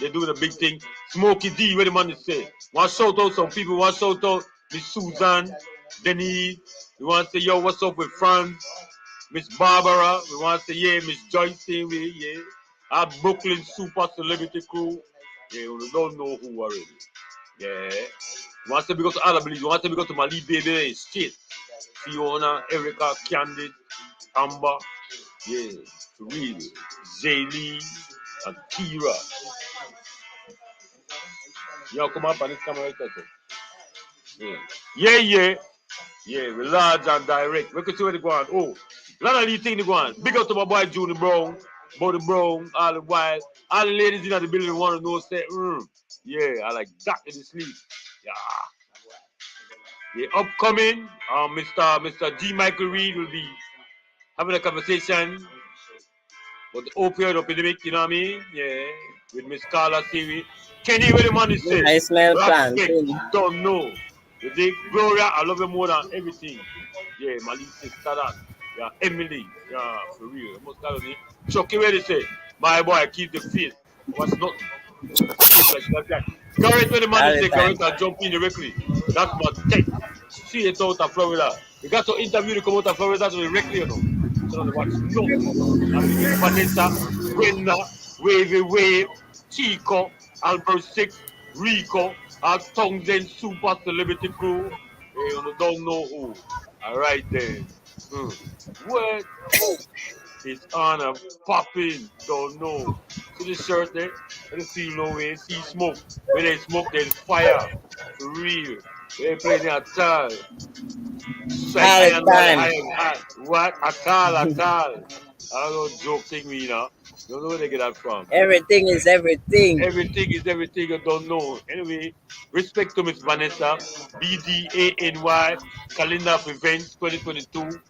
They're doing a big thing. Smokey D, where the man is say. Want to shout out some people. Want to shout out Miss Susan, Denise. We want to say, yo, what's up with Franz? Miss Barbara. We want to say, yeah, Miss Joyce, same way, yeah. Our Brooklyn Super Celebrity Crew. Yeah, we don't know who already. Yeah. We want to say because to all believe. We want to say because to my lead baby, State. Fiona, Erica, Candice, Amber. Yeah, for real. Zaylee and Kira. Yo, come up on this camera right there. Yeah. Yeah, we large and direct. We can see where they go on. Oh, a lot of these things they go on. Big up to my boy Junior Brown, Buddy Brown, all the wild. All the ladies in the building want to know, say, yeah, I like that in the sleep. Yeah. The upcoming, Mr. G. Michael Reed will be having a conversation about the opioid epidemic, you know what I mean? Yeah, with Miss Carla Siri. Kenny, where the money say? I smell Respect, plantain. don't know. You dig? Gloria, I love you more than everything. Yeah, my little sister that. Yeah, Emily. Yeah, for real. You must tell me. Chucky, where they say? My boy, keep the faith. What's nothing? Garrett, where the money say? Garrett, I jump in directly. That's my tech. See it out of Florida. You got to interview to come out of Florida directly, you know. So they watch no. And Vanessa, Brenda, Wavy Wave, Chico, Albert Six, Rico, our Townsend Super Celebrity Crew. You don't know who. All right then. What is on a popping? Don't know. See the shirt there? I don't see no way. See smoke. When they smoke, there's fire. For real. They play at all. What? At all. I don't joking me, you know. Don't know where they get that from. Everything is everything. Everything is everything you don't know. Anyway, respect to Miss Vanessa, BDANY, calendar of events 2022.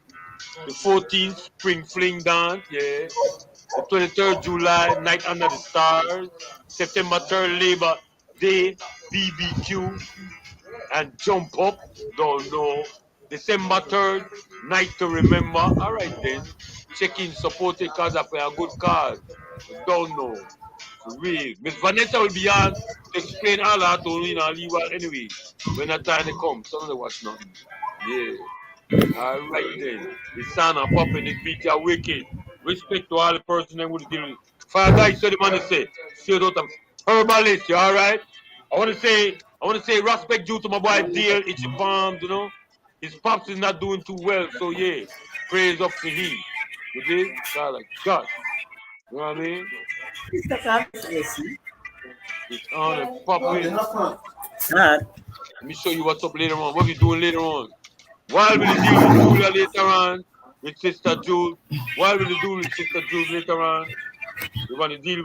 The 14th Spring Fling Dance, yeah. The 23rd July, Night Under the Stars. September 3rd, Labor Day, BBQ and Jump Up, don't know. December 3rd, Night to Remember. All right then. Check in, support it because I play a good card. Don't know. For real. Miss Vanessa will be on to explain all that to me and leave her anyway. When that time comes, some of the watch nothing. Yeah. All right then. The sound are popping, this beat are wicked. Respect to all the person that would deal with. Father Dice said the man say, straight out of herbalist, you alright? I wanna say respect due to my boy Dale, Itchy Palms, you know. His pops is not doing too well, so yeah. Praise up to him. You dig? God like gosh. You know what I mean? It's on and popping. Let me show you what's up later on. What we doing later on. While we'll deal with Julia later on, with Sister Jules. While we'll deal with Sister Jules later on, we're going to deal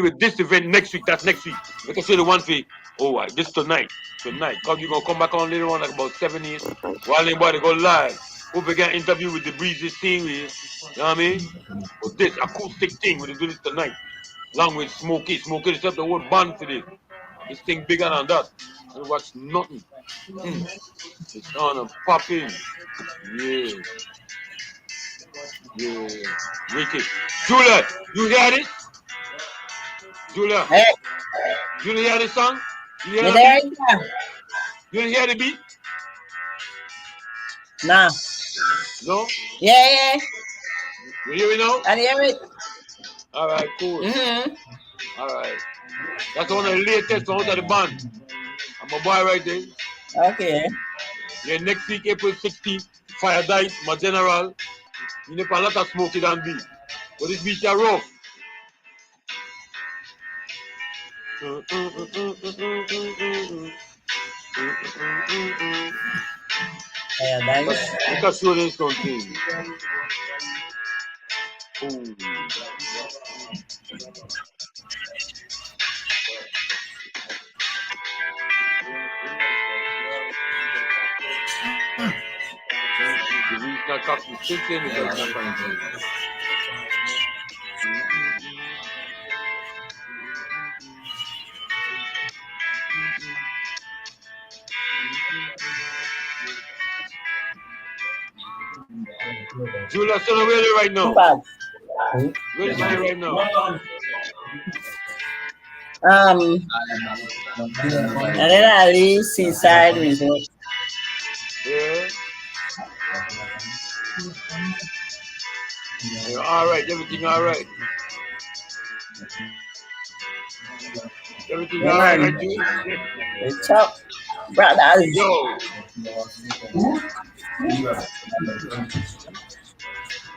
with this event next week. That's next week. Like I say the one thing. Oh, this tonight. Cause you're gonna come back on later on like about 7 8. While anybody go live. We'll begin interview with the Breezy thing. You know what I mean? But this acoustic thing, we'll do this tonight. Along with Smokey. Smokey is up the whole band for this. This thing bigger than that. I don't watch nothing. It's on and popping. Yeah. Yeah. Wicked. Julia, you hear this? Julia. Hey. You hear the song? You hear You the there? beat? You hear the beat? Nah. No? Yeah. You hear it now? I hear it. Alright, cool. Alright. That's one of the latest ones of the band. I'm a boy right there. Okay. Yeah, next week, April 16th, Fire Dice, my general. You know, a lot of smoky than beat. But this beat are rough. Yeah, nice. Let us show them something. Ooh. The regional cops is still saying it. Julia, so where are you right now? Where is you right now? And then I leave Seaside Resort. Yeah. Yeah, all right, everything all right. Everything all right, right, dude? What's up, brothers? Yo.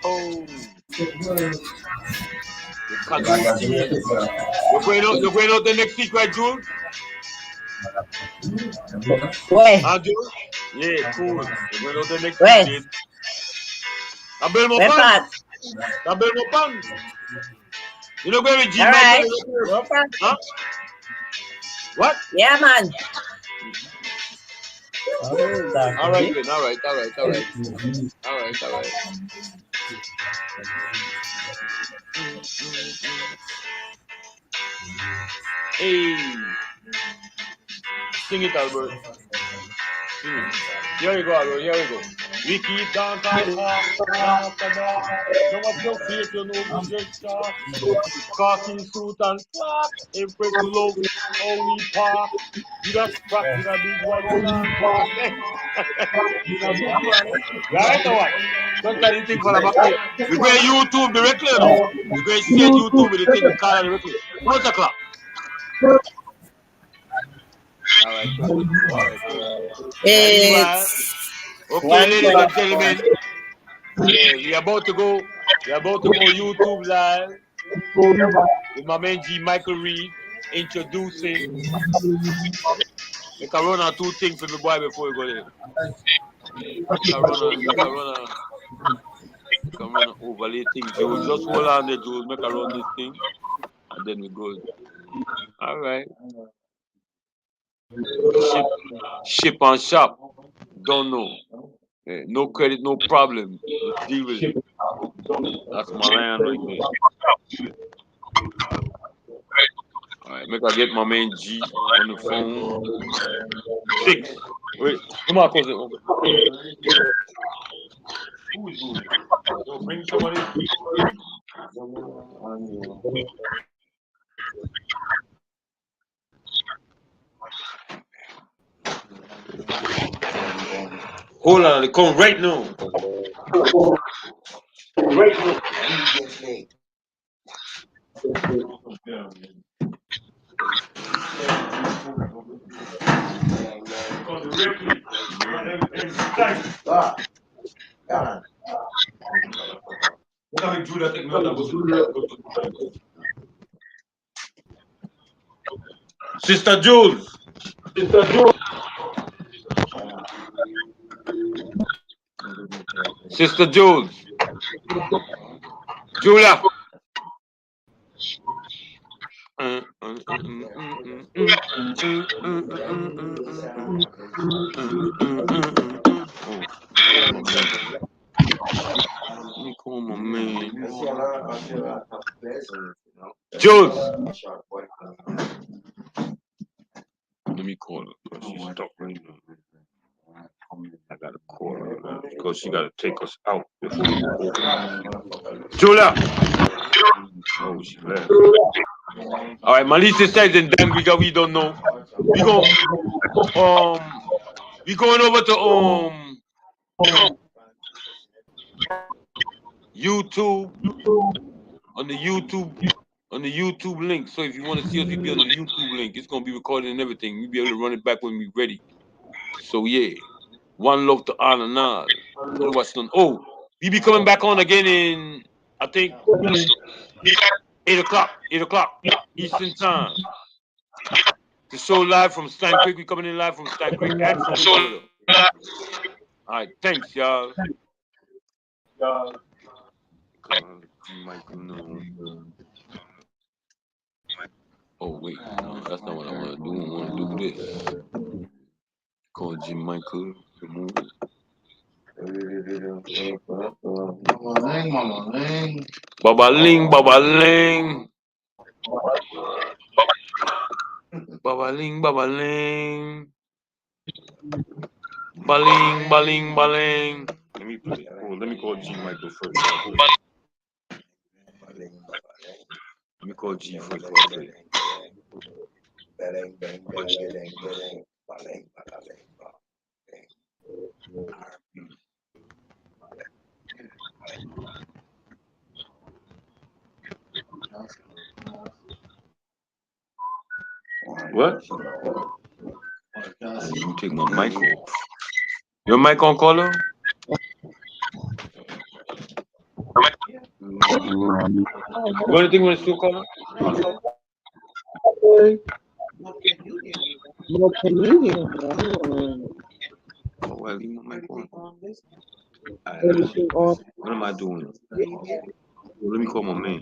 Oh. You're going out the next week, right, Jules? Where? Jules? Yeah, cool. You're going out the next Where? week. Abel Where Mopan? part? Abel Mopan? You know where we G All right. Huh? What? Yeah, man. All right, then. All right. Hey. Sing it, Albert. Sing it. Here we go, Albert. Here we go. We keep down, no what's your face, you know, we just talk. Cocky suit and clap. Impress love, how we park. You just crack in a big white park. Right or what? Don't tell anything for about it. We're going to YouTube directly, you know. We're going to straight YouTube with the thing, we call it directly. What's the clock? All right, cool. It's okay, ladies and gentlemen. Yeah, we are about to go YouTube live with my man G Michael Reed introducing. We can run on 2 things for the boy before we go there. We can run an overlay thing. Jules, just hold on there, Jules. Make a run this thing, and then we go. All right. Ship and shop. Don't know. Yeah, no credit, no problem. Let's deal with it. That's my man right there. Alright, make I get my man G on the phone. 6. Wait, come on, close it. Yo, bring somebody. Hold on, they come right now. Sister Jules. Sister Jules. Julia. Let me call my man. Jules. Let me call her. She's stuck right now. I gotta call her now because she gotta take us out before we go. Julia. Oh, she left. All right, Malisa says in Dangriga we don't know. We go we going over to YouTube on the YouTube link. So if you want to see us, we be on the YouTube link. It's gonna be recorded and everything. We'll be able to run it back when we're ready. So yeah. One love to Anna Nas. Oh, we be coming back on again in I think 8 o'clock Eastern time. The show live from Stein Creek. We coming in live from Stein Creek and from Florida. All right, thanks, y'all. Oh wait, no, that's not what I want to do. I want to do this. Call Jim Michael. Baba Ling. Baling. Let me play. Oh, let me call G Michael first. Let me call G first. What? Let me take my mic off. Your mic on, caller? You want anything with a still caller? Oh, well, leave my mic on. What am I doing? Let me call my man.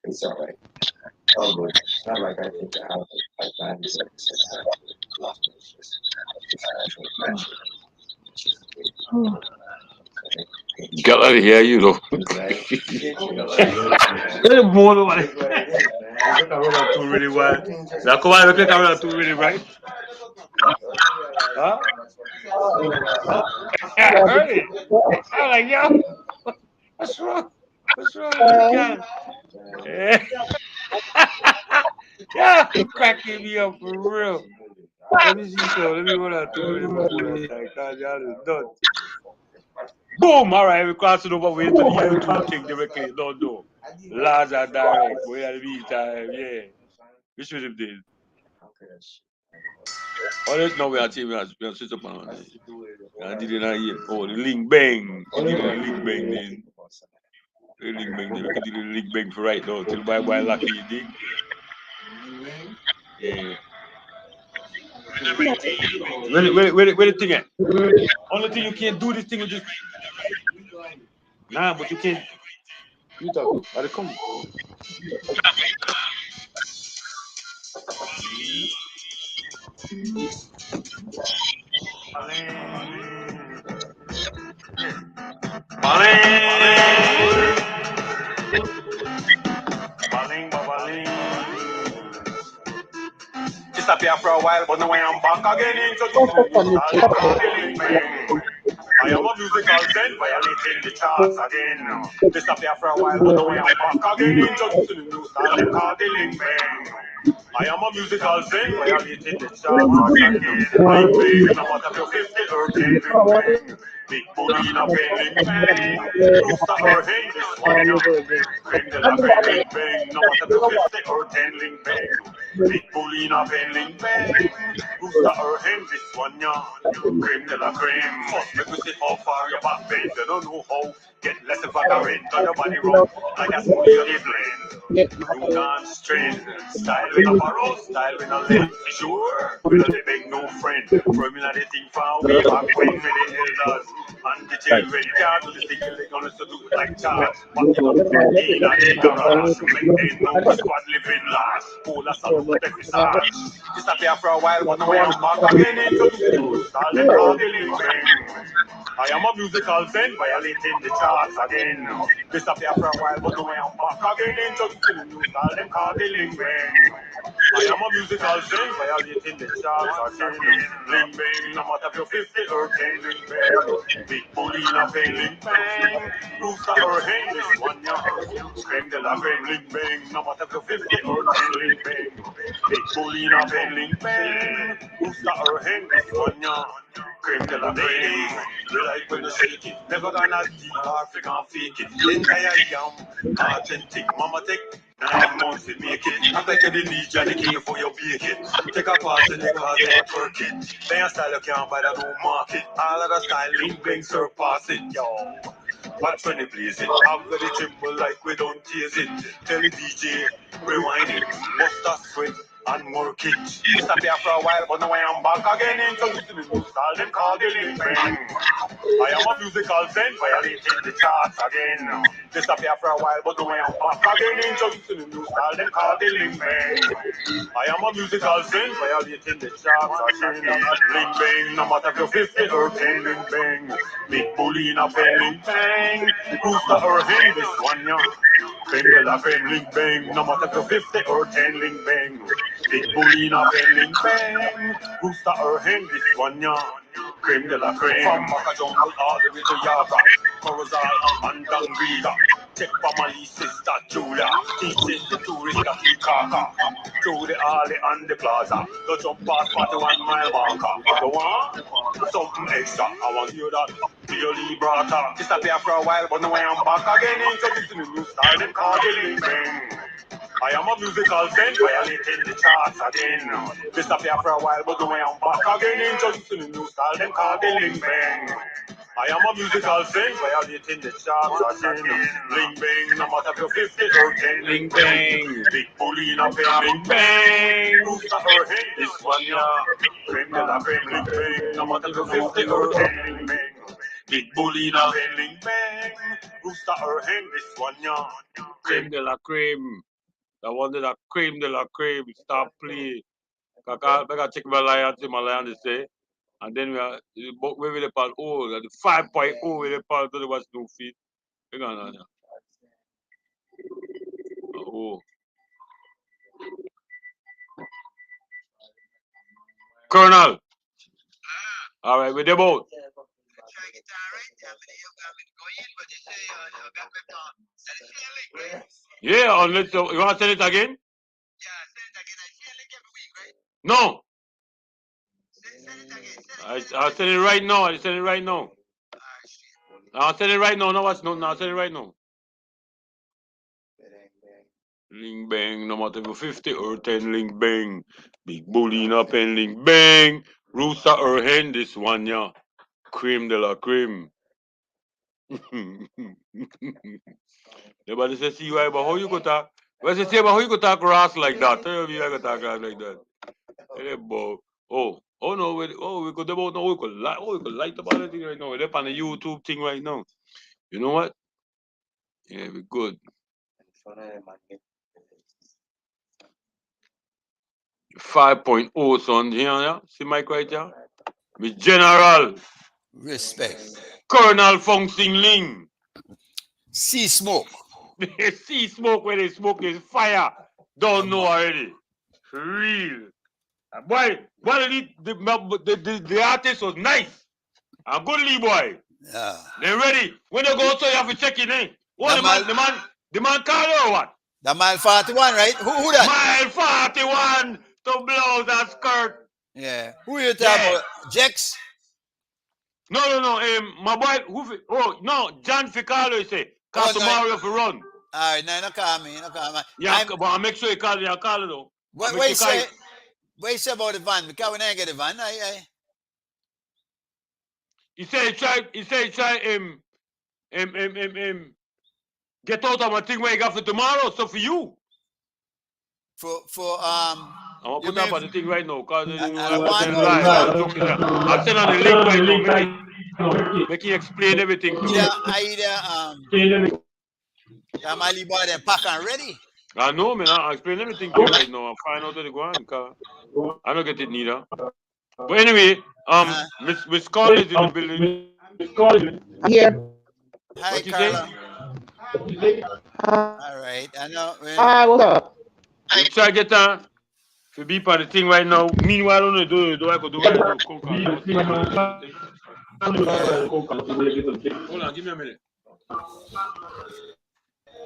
It's all right. It's not like I think I have like 97 Get out of here, you know. Really well. Now come on, look at camera too really right. Huh? I heard it. I'm like, yo, what's wrong? What's wrong with this guy? Yeah, he cracking me up for real. Let me see, so let me run out 2 minutes before that time. Y'all is done. Boom! All right, we're crossing over way to the YouTube thing directly. No. Large and direct. We had the meantime, yeah. We should have did. Oh, there's no way I tell you, we sit up on it. I did it not yet. Oh, the link bang. I did the link bang then. The link bang then. We can do the link bang for right now. Till bye lucky, you dig? Yeah. Where the thing at? Only thing you can't do this thing is just. Nah, but you can't. You talk. I'll come. Disappear for a while, but now I am back again. Introducing the new style, calling bang. I am a musical zen, violating the charts again. Disappear for a while, but now I am back again. Introducing the new style, calling bang. I am a musical zen, violating the charts again. Bang bang, no matter if you're 50 or 10, bang. Big booty in a bang bang. Rooster or hen, this one, yeah. Creme de la creme, bang. No matter if you're 50 or 10, bang. Big bully in a bang bang. Rooster or hen, this one, yeah. Creme de la creme. First, make we see how far your back bend. You don't know how. Get less of a ring. Got your body wrong. Like a smoothie on the blend. You can't strain. Style with a barrel, style with a lens. Sure. We don't make no friend. From in the thing far way back when with the elders. And the children can't do the thing they're gonna do it like Charles. But you know, in a garage. Make them know squad living last. Pull us up with every sarge. Disappear for a while, but now I'm back again. Introducing you. Style them all the living. I am a musical zen, violating the charts again. Disappear for a while, but now I am back again. Introducing the new style, them call the Ling Bang. I am a musical zen, violating the charts again. Ling Bang, no matter if you're 50 or 10, Ling Bang. Big bully in a pain, Ling Bang. Rooster or hen, this one, yeah. Creme de la creme, Ling Bang, no matter if you're 50 or 10, Ling Bang. Big bully in a pain, Ling Bang. Rooster or hen, this one, yeah. Creme de la creme. We like when you shake it. Never gonna deep African fake it. Entire yam, authentic. Mama take 9 months to make it. I bet you didn't need Johnny King for your bake it. Take a pass in the car, then you twerk it. Then your style you can't buy that no market. All of the style link bling surpass it, yo. Watch when they blaze it. I'm very tremble like we don't tease it. Tell the DJ, rewind it. Bust a sweat and work it. Disappear for a while, but now I am back again. Introducing the new style, them call the Ling Bang. I am a musical zen, violating the charts again. Disappear for a while, but now I am back again. Introducing the new style, them call the Ling Bang. I am a musical zen, violating the charts again. Ling Bang, no matter if you're 50 or 10, Ling Bang. Big bully in a pen, Ling Bang. Rooster or hen, this one, yeah. Creme de la creme, Ling Bang. No matter if you're 50 or 10, Ling Bang. Big bully in a pen, Ling Bang. Rooster or hen, this one, yeah. Creme de la creme. From Maka Jungle all the way to Yara. Corozal and Dangrida. Check for my sister Julia. Teaching the tourists that we kaka. Through the alley and the plaza. The jump past 41 mile marker. You want something extra? I want you that. Feel Librata. Disappear for a while, but now I am back again. Introducing the new style, them call the Ling Bang. I am a musical zen, violating the charts again. Disappear for a while, but now I am back again. Introducing the new style, them call the Ling Bang. I am a musical zen, violating the charts again. Ling Bang, no matter if you're 50 or 10, Ling Bang. Big bully in a pen, Ling Bang. Rooster or hen, this one, yeah. Creme de la creme, Ling Bang, no matter if you're 50 or 10, Ling Bang. Big bully in a pen, Ling Bang. Rooster or hen, this one, yeah. Creme de la creme. The one that creme de la creme. Stop play. Kaka, I gotta check my lion to say. And then we are with the pal the 5.0 with the pal to the what's no feet. We're gonna oh. Colonel. All right, with the boat. Yeah, unless you want to send it again? No. I'll send it right now. I'll send it right now. I'll send it right now. No, what's no? I'll send it right now. Ling Bang, no matter if you're 50 or 10, Ling Bang. Big bully in a pen, Ling Bang. Rooster or hen, this one, yeah. Creme de la creme. Nobody says, see why, but how you go talk? What's it say about how you go talk grass like that? Tell me I go talk grass like that. Oh no, we could about no, we could light about it right now. We're up on the YouTube thing right now. You know what? Yeah, we're good. 5.0 son here, yeah? See Mike right here? With General. Respect. Colonel Fong Sing Ling. See smoke. See smoke where they smoke is fire. Don't know already. Real. Boy, the artist was nice. A good Lee boy. Yeah. They ready. When they go, so you have to check it in. What the man call you or what? The mile 41, right? Who that? Mile 41 to blouse and skirt. Yeah. Who you talking about? Jex? No. My boy, John Ficalo, he say. Cause tomorrow you have to run. All right, no call me. Yeah, but I make sure you call it though. What you say about the van? Because we not get the van. He say he try get out of my thing where you got for tomorrow, so for you. I'm gonna put up on the thing right now, cause I I'll send on the link right now. Make you explain everything to me. I'm Ali boy then pack and ready. I know, man. I'll explain everything to you right now. I'll find out where to go on, cause I don't get it neither. But anyway, Miss Carl is in the building. Yeah. Hi, What you Carla. say? All right, I know. Hi, what's up? You try to get on to be part of the thing right now. Meanwhile, I don't know do I could do right now. Hold on, give me a minute.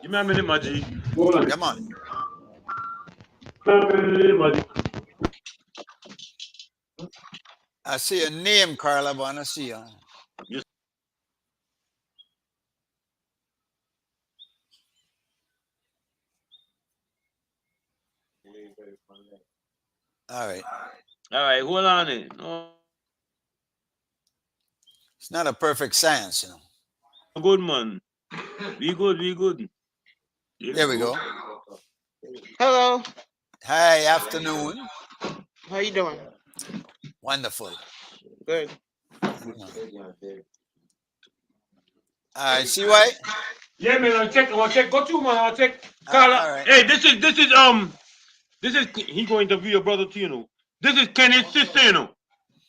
Give me a minute, Maji. Come on. I see your name, Carla, but I don't see you. All right, hold on it. No. It's not a perfect science, you know. Good man. Be good. Yeah. There we go. Hello. Hi, afternoon. How you doing? Wonderful. Good. All right, see why? Yeah, man. I'll check. Go to man. I'll check. Carla. All right. Hey, this is he going to interview your brother too, you know. This is Kenny's sister, you know.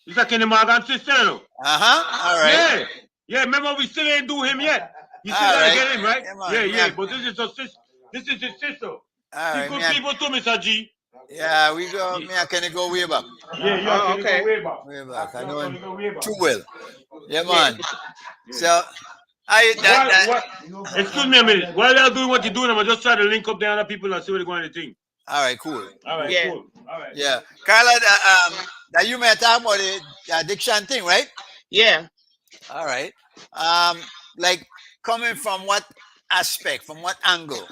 This is Kenny Morgan's sister, you know. All right. Yeah. Remember, we still ain't do him yet. You still All gotta right. get him, right? Yeah. But this is her sister. This is his sister. All right, Good man. people too, Mr. G. Yeah, we go. Me and Kenny go way back. Yeah, okay. Go way back. Way back. I know him Go way back. too well. Yeah, man. So, that. Excuse me a minute. While they're doing what you're doing, I'm gonna just try to link up the other people and see what they're going to think. All right, cool. All right, Yeah. cool. All right. Yeah, Carla, that you may talk about the addiction thing, right? Yeah. All right. Like coming from what aspect, from what angle?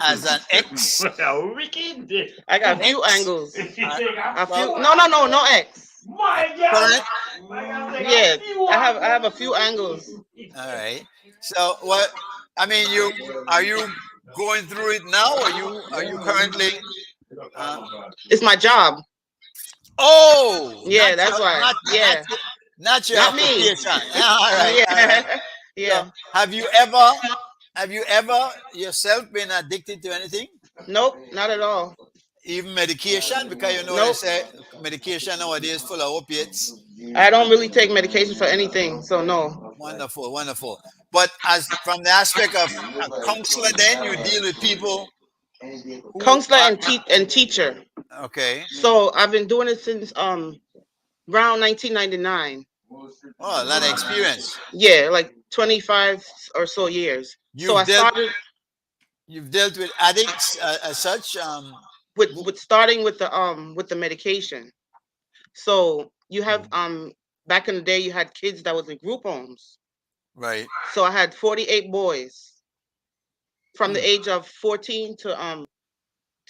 As an ex? Wicked. I got a few Ex? angles. A few. Well, No ex. My God. Yeah. I have a few angles. All right. So what? I mean, are you going through it now, or are you currently? It's my job. Oh. Yeah, that's why. Not your Not me. application. All right. All right. Yeah. So, have you ever yourself been addicted to anything? Nope, not at all. Even medication? Because you know Nope. they say medication nowadays full of opiates. I don't really take medication for anything, so no. Wonderful. But as from the aspect of a counselor, then you deal with people. Counselor and teacher. Okay. So I've been doing it since around 1999. Oh, a lot of experience. Yeah, like 25 or so years. So I started. You've dealt with addicts as such. With starting with the medication. So you have back in the day you had kids that was in group homes. Right. So I had 48 boys from the age of 14 to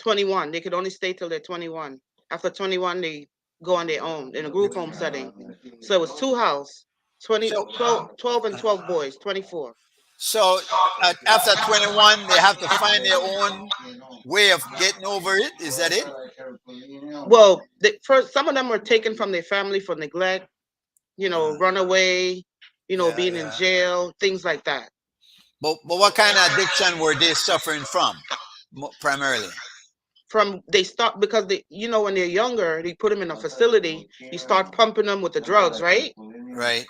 21. They could only stay till they're 21. After 21, they go on their own in a group home setting. So it was 2 house, 12 and 12 boys, 24. So after 21, they have to find their own way of getting over it. Is that it? Well, first some of them were taken from their family for neglect, run away, being in jail, things like that. But what kind of addiction were they suffering from, primarily? They start because when they're younger, they put them in a facility. You start pumping them with the drugs, right? Right.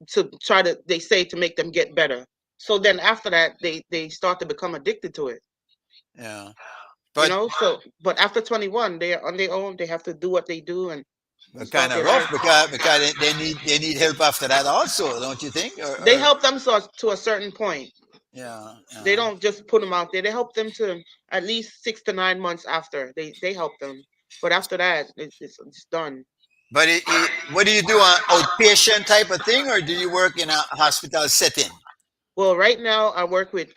To try to, they say, to make them get better. So then after that, they start to become addicted to it. Yeah. But, So but after 21, they are on their own. They have to do what they do and but start kind of their rough life. because they need help after that also, don't you think? They help them to a certain point. Yeah, They yeah. don't just put them out there. They help them to at least 6 to 9 months after. They help them. But after that, it's done. But what do you do, an outpatient type of thing, or do you work in a hospital setting? Well, right now I work with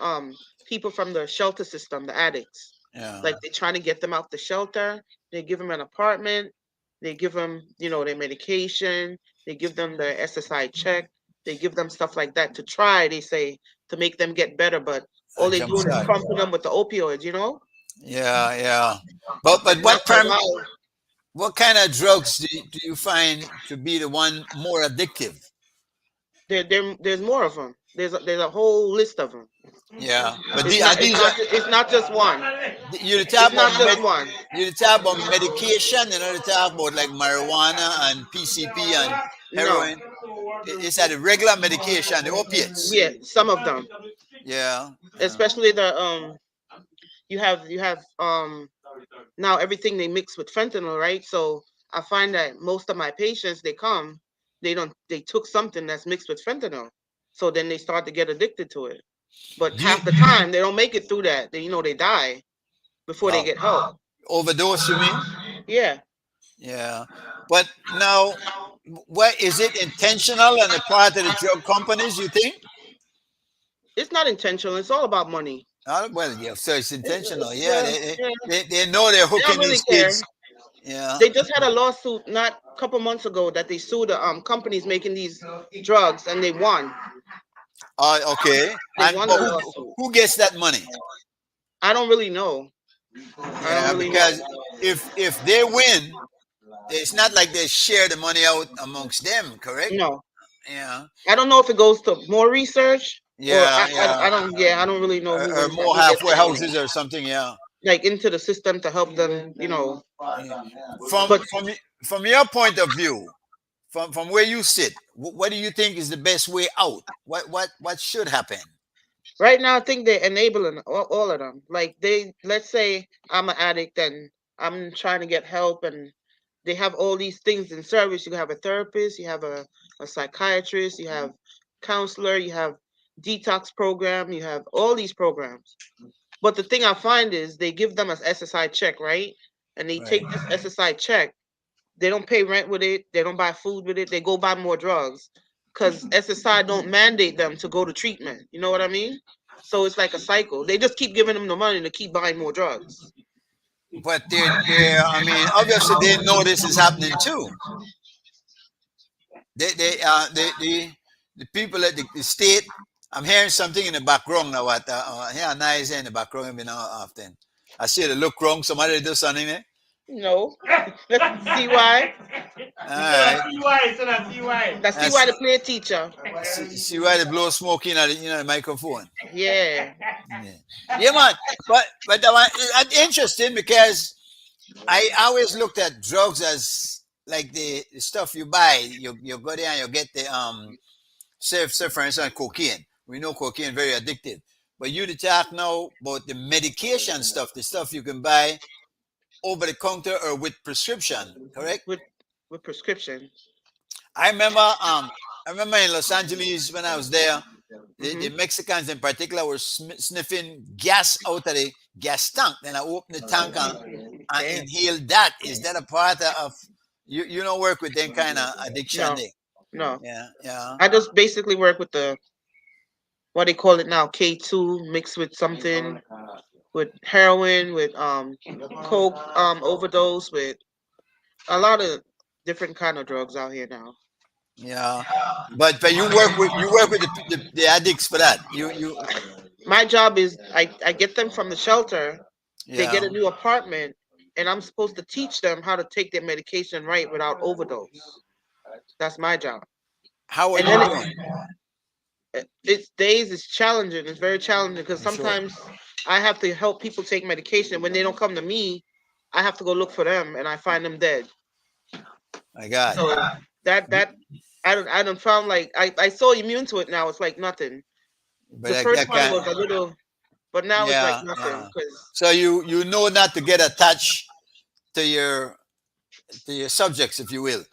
people from the shelter system, the addicts. Yeah. Like they're trying to get them out the shelter. They give them an apartment. They give them, their medication. They give them their SSI check. They give them stuff like that to try, they say, to make them get better. But all they do is jumpstart. pumping them with the opioids, Yeah, yeah. But what kind of drugs do you find to be the one more addictive? There's more of them. There's a whole list of them. Yeah, but It's not just one. You talk It's not just one. You talk about medication, you talk about like marijuana and PCP and heroin. It's a regular medication, the opiates. Yeah, some of them. Yeah. Especially the you have now everything they mix with fentanyl, right? So I find that most of my patients, they took something that's mixed with fentanyl. So then they start to get addicted to it. But half the time they don't make it through that. They die before they get help. Overdose, you mean? Yeah. Yeah. But now, what is it intentional on the part of the drug companies, you think? It's not intentional. It's all about money. Well, yeah, so it's intentional. Yeah, they know they're hooking these kids. Yeah. They just had a lawsuit not a couple months ago that they sued the companies making these drugs and they won. Okay. And who gets that money? I don't really know. Because if they win, it's not like they share the money out amongst them, correct? No. Yeah. I don't know if it goes to more research. Yeah. I don't really know. Or more halfway houses or something. Yeah. Like into the system to help them, From your point of view, from where you sit, what do you think is the best way out? What should happen? Right now, I think they're enabling all of them. Like let's say I'm an addict and I'm trying to get help, and they have all these things in service. You have a therapist, you have a psychiatrist, you have counselor, you have detox program, you have all these programs. But the thing I find is they give them an SSI check, right? And they take this SSI check. They don't pay rent with it. They don't buy food with it. They go buy more drugs because SSI don't mandate them to go to treatment. You know what I mean? So it's like a cycle. They just keep giving them the money to keep buying more drugs. But obviously they know this is happening too. The people at the state. I'm hearing something in the background now. Nice in the background every now often. I see the look wrong. Somebody do something there. No. Let's see why. Right. See why. That's see why the play teacher. See why they blow smoke in the microphone. Yeah. Yeah, man. But it's interesting because I always looked at drugs as like the stuff you buy. You go there and you get the say for instance cocaine. We know cocaine very addictive. But you talk now about the medication stuff, the stuff you can buy over the counter or with prescription, correct? With prescription. I remember in Los Angeles when I was there, the Mexicans in particular were sniffing gas out of the gas tank. Then I opened the tank and inhaled that. Is that a part of you don't work with them kind of addiction? No. Yeah. I just basically work with the what they call it now, K2 mixed with something, with heroin, with coke overdose, with a lot of different kind of drugs out here now. Yeah, but you work with the addicts for that. You. My job is I get them from the shelter. Yeah. They get a new apartment, and I'm supposed to teach them how to take their medication right without overdose. That's my job. How are you doing? It's challenging. It's very challenging because sometimes I have to help people take medication. When they don't come to me, I have to go look for them, and I find them dead. My God. So that I don't found like I so immune to it now. It's like nothing. But the first one was a little, But now it's like Yeah, nothing yeah. because So you know not to get attached to your subjects, if you will,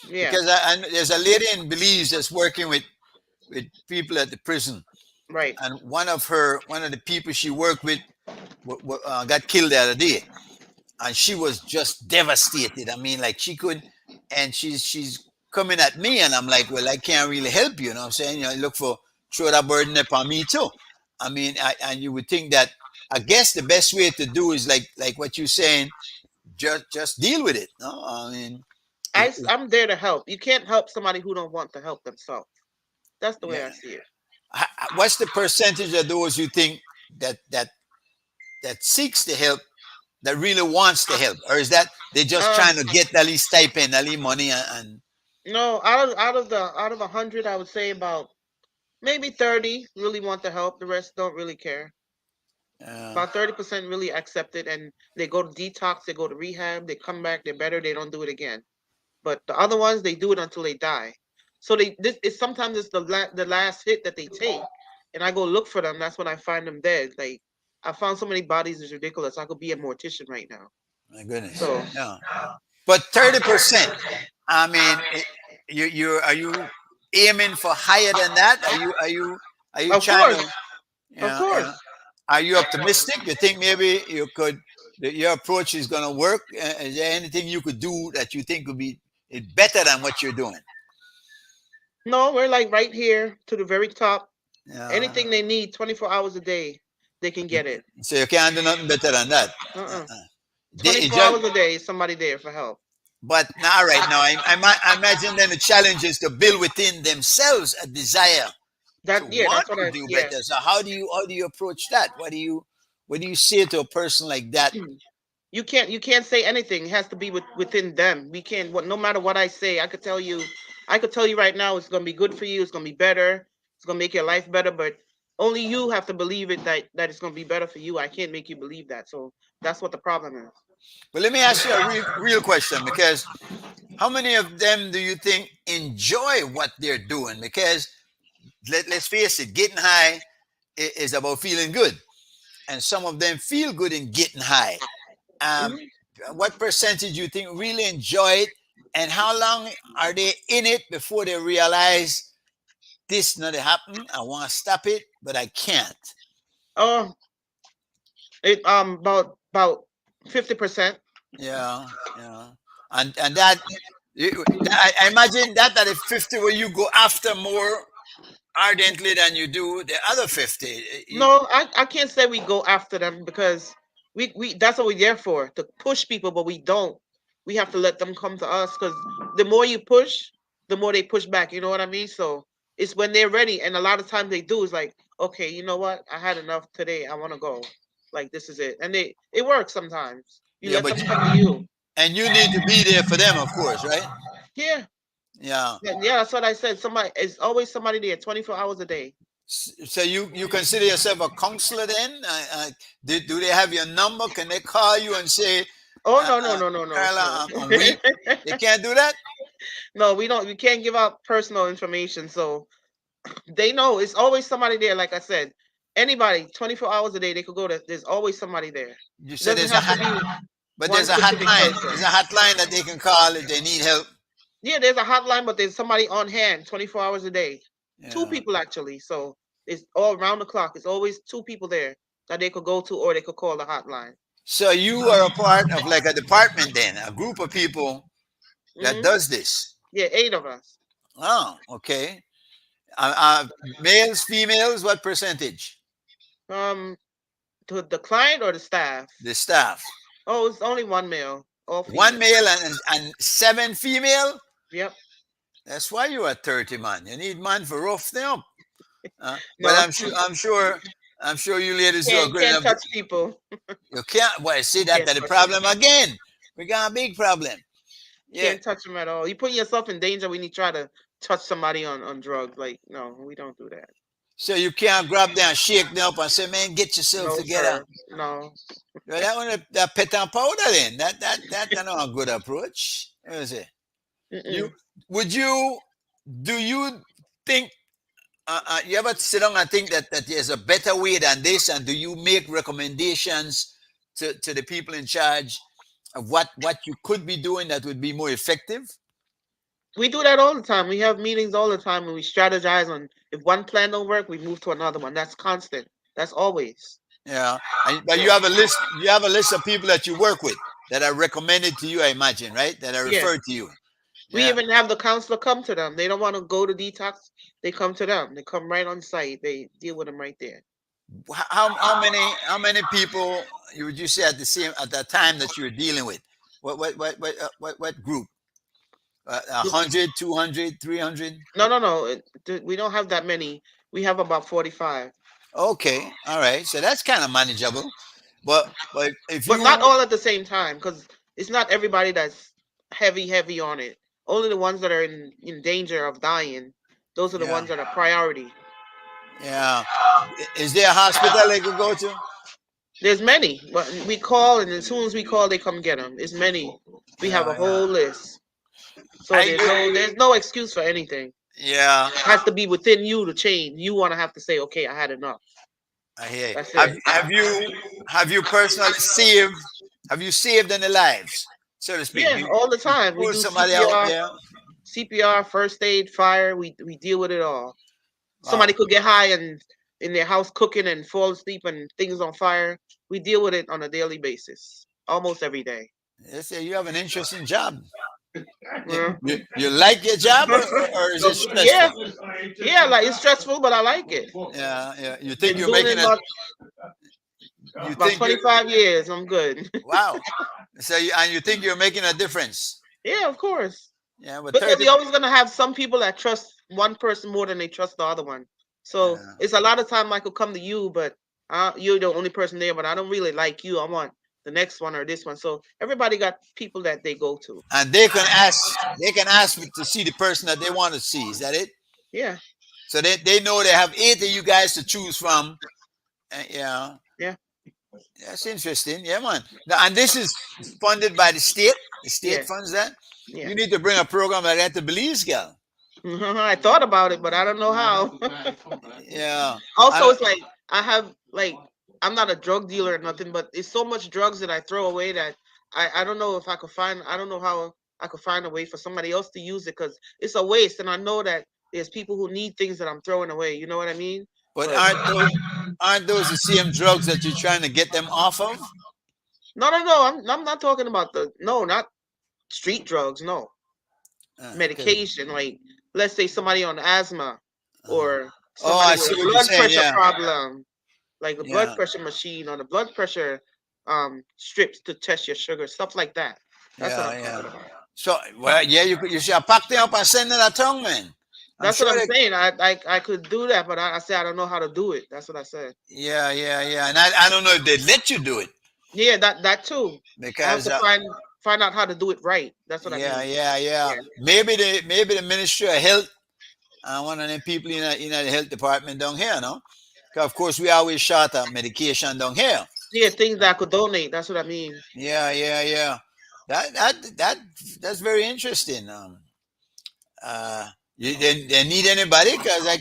yeah, because I there's a lady in Belize that's working with people at the prison, right. and one of the people she worked with got killed the other day, and she was just devastated. I mean, like she could, and she's coming at me, and I'm like, well, I can't really help you. You know what I'm saying? You know, look for throw that burden upon me too. I mean, and you would think that. I guess the best way to do is like what you're saying, just deal with it. No, I mean, I'm there to help. You can't help somebody who don't want to help themselves. That's the way yeah. I see it. What's the percentage of those you think that seeks the help, that really wants the help, or is that they're just trying to get at least stipend, at least money, and No, out of 100, I would say about maybe 30 really want the help. The rest don't really care. About 30% really accept it, and they go to detox, they go to rehab, they come back, they're better, they don't do it again. But the other ones, they do it until they die. So sometimes it's the last hit that they take, and I go look for them. That's when I find them dead. Like I found so many bodies, it's ridiculous. I could be a mortician right now. my goodness. So Yeah. But 30%. I mean, are you aiming for higher than that? Are you of trying course, to? Yeah, of course. yeah. Are you optimistic? You think maybe you could? That your approach is going to work? Is there anything you could do that you think would be better than what you're doing? No, we're like right here to the very top. Yeah. Anything they need, 24 hours a day, they can get it. So you can't do nothing better than that. 24 hours a day, somebody there for help. But now, right now, I imagine then the challenge is to build within themselves a desire That's what to do better. So how do you approach that? What do you say to a person like that? You can't say anything. It has to be within them. We can't. No matter what I say, I could tell you right now it's gonna be good for you. It's gonna be better. It's gonna make your life better. But only you have to believe it that it's gonna be better for you. I can't make you believe that. So that's what the problem is. But let me ask you a real question, because how many of them do you think enjoy what they're doing? Because let's face it, getting high is about feeling good, and some of them feel good in getting high. What percentage do you think really enjoy it, and how long are they in it before they realize this not happen? I want to stop it, but I can't. About 50%. Yeah, and that I imagine that at 50 where you go after more ardently than you do the other 50. No, I can't say we go after them, because we that's what we're there for, to push people, but we don't. We have to let them come to us, because the more you push, the more they push back. You know what I mean? So it's when they're ready, and a lot of times they do. It's like, okay, you know what? I had enough today. I want to go. Like, this is it, and it works sometimes. You let them come to you, and you need to be there for them, of course, right? Yeah. Yeah. Yeah, that's what I said. It's always somebody there, 24 hours a day. So you consider yourself a counselor then? Do they have your number? Can they call you and say, "Oh no, Carla, I'm weak"? They can't do that. No, we don't. We can't give out personal information, so they know it's always somebody there. Like I said, anybody, 24 hours a day, they could go to. There's always somebody there. You said there's a hotline, but there's a hotline. There's a hotline that they can call if they need help. Yeah, there's a hotline, but there's somebody on hand 24 hours a day. Yeah. 2 people actually. So it's all around the clock. It's always 2 people there that they could go to, or they could call the hotline. So you are a part of like a department then, a group of people that does this. Yeah, 8 of us. Oh, okay. Males, females, what percentage? To the client or the staff? The staff. Oh, it's only 1 male. 1 male and 7 female? Yep. That's why you are 30, man. You need man for rough them up. But I'm sure you ladies are great. Can't touch people. You can't. Well, see that's the problem again. We got a big problem. Yeah. Can't touch them at all. You put yourself in danger when you try to touch somebody on drugs. Like, no, we don't do that. So you can't grab them and shake them up and say, "Man, get yourself together." Sir. No. Well, that one, that pet and powder then. That's not a good approach. What is it? Do you think You ever sit down and think that there's a better way than this, and do you make recommendations to the people in charge of what you could be doing that would be more effective? We do that all the time. We have meetings all the time and we strategize on if one plan don't work, we move to another one. That's constant. That's always. Yeah, but you have a list. You have a list of people that you work with that are recommended to you, I imagine, right? That are Yeah. referred to you. We Yeah. even have the counselor come to them. They don't want to go to detox. They come to them. They come right on site. They deal with them right there. How many people would you say at that time that you were dealing with? What group? 100, 200, 300? No. We don't have that many. We have about 45. Okay, all right. So that's kind of manageable. But if But you not all at the same time, because it's not everybody that's heavy on it. Only the ones that are in danger of dying. Those are the Yeah. ones that are priority. Yeah. Is there a hospital they could go to? There's many, but we call, and as soon as we call, they come get them. It's many. We have a Yeah, whole list. So I there's no excuse for anything. Yeah, It has to be within you to change. You want to have to say, okay, I had enough. I hear you. That's it. Have you personally saved any lives, so to speak? Yeah, You all the time. We pull do somebody CPR, out there. CPR, first aid, fire. We deal with it all. Somebody could get high and in their house cooking and fall asleep and things on fire. We deal with it on a daily basis, almost every day. They say you have an interesting job. Yeah. You like your job, or is it stressful? Yeah. Yeah, like it's stressful, but I like it. Yeah. You think Been you're doing making it a? about You think 25 years. I'm good. Wow. So you think you're making a difference? Yeah, of course. Yeah, but Because 30. you're always gonna have some people that trust one person more than they trust the other one. So Yeah. it's a lot of time I could come to you, but you're the only person there. But I don't really like you. I want the next one or this one. So everybody got people that they go to. And they can ask to see the person that they want to see. Is that it? Yeah. So they know they have 8 of you guys to choose from. Yeah. Yeah. That's interesting. Yeah, man. Now, and this is funded by the state. The state Yeah. funds that. Yeah. You need to bring a program like that to Belize, girl. I thought about it, but I don't know how. Yeah. Also, it's like I'm not a drug dealer or nothing, but it's so much drugs that I throw away that I don't know if I could find. I don't know how I could find a way for somebody else to use it because it's a waste, and I know that there's people who need things that I'm throwing away. You know what I mean? But aren't those the same drugs that you're trying to get them off of? No. I'm not talking about not street drugs. No, medication. Like let's say somebody on asthma or somebody I see with a what you're blood saying, pressure yeah. problem, like the blood Yeah. pressure machine or the blood pressure strips to test your sugar, stuff like that. That's what I'm talking about. So, well, yeah, you should pack them up and send them a tongue, man. That's what I'm saying. I could do that, but I said I don't know how to do it. That's what I said. Yeah. And I don't know if they let you do it. Yeah, that too. I have Because to find out how to do it right. That's what I mean. yeah. Maybe the Ministry of Health, one of them people in the health department down here, no? Because of course we always short of medication down here. Yeah, things that I could donate. That's what I mean. Yeah. That's very interesting. They need anybody? Because I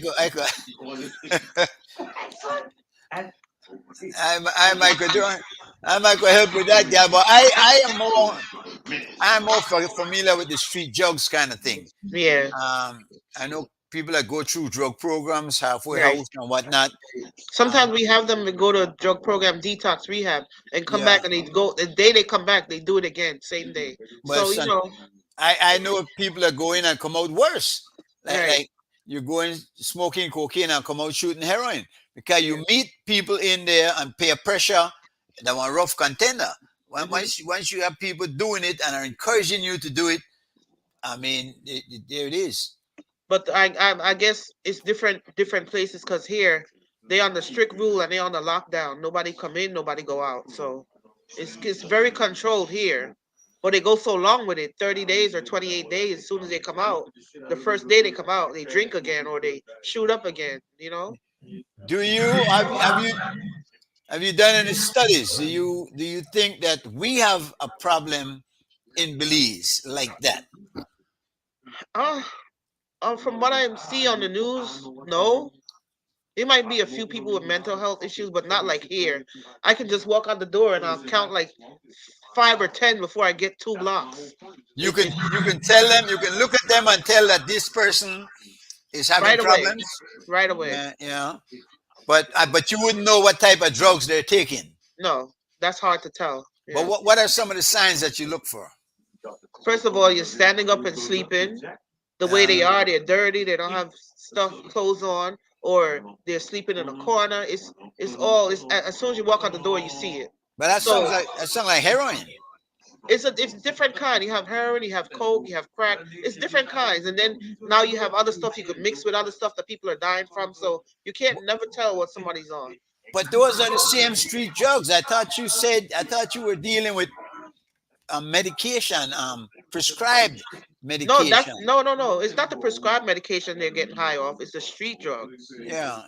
might go help with that, yeah. But I'm more familiar with the street drugs kind of thing. Yeah. I know people that go through drug programs, halfway Right. house and whatnot. Sometimes we have them to go to drug program detox rehab and come back, and they go the day they come back, they do it again, same day. But So son, I know people that go in and come out worse. Like you're going smoking cocaine and come out shooting heroin because you meet people in there and peer pressure that want rough contender. Once you have people doing it and are encouraging you to do it, I mean, there it is. But I guess it's different places because here they on the strict rule and they on the lockdown. Nobody come in, nobody go out. So it's very controlled here. But they go so long with it, 30 days or 28 days. As soon as they come out, the first day they come out, they drink again or they shoot up again. You know? Do you have you done any studies? Do you think that we have a problem in Belize like that? From what I see on the news, no. There might be a few people with mental health issues, but not like here. I can just walk out the door and I'll count like 5 or 10 before I get 2 blocks. You can tell them, you can look at them and tell that this person is having Right away. problems. Right away. Yeah. But you wouldn't know what type of drugs they're taking. No, that's hard to tell. Yeah. But what are some of the signs that you look for? First of all, you're standing up and sleeping. The way they are, they're dirty. They don't have clothes on, or they're sleeping in a corner. It's as soon as you walk out the door, you see it. But that sounds like heroin. It's different kind. You have heroin, you have coke, you have crack. It's different kinds, and then now you have other stuff you could mix with other stuff that people are dying from. So you can't never tell what somebody's on. But those are the same street drugs. I thought you were dealing with medication, prescribed medication. No. It's not the prescribed medication they're getting high off. It's the street drugs. Yeah.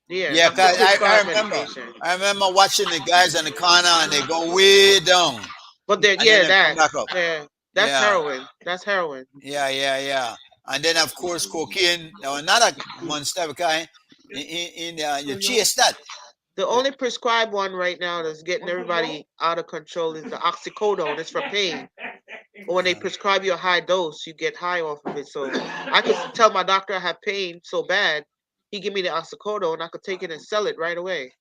Yeah. I remember watching the guys in the corner and they go way down. But that's heroin. That's heroin. Yeah. And then of course cocaine. Now another monster because you chase that. The only prescribed one right now that's getting everybody out of control is the oxycodone. It's for pain. When they prescribe you a high dose, you get high off of it. So I could tell my doctor I have pain so bad, he give me the oxycodone, I could take it and sell it right away.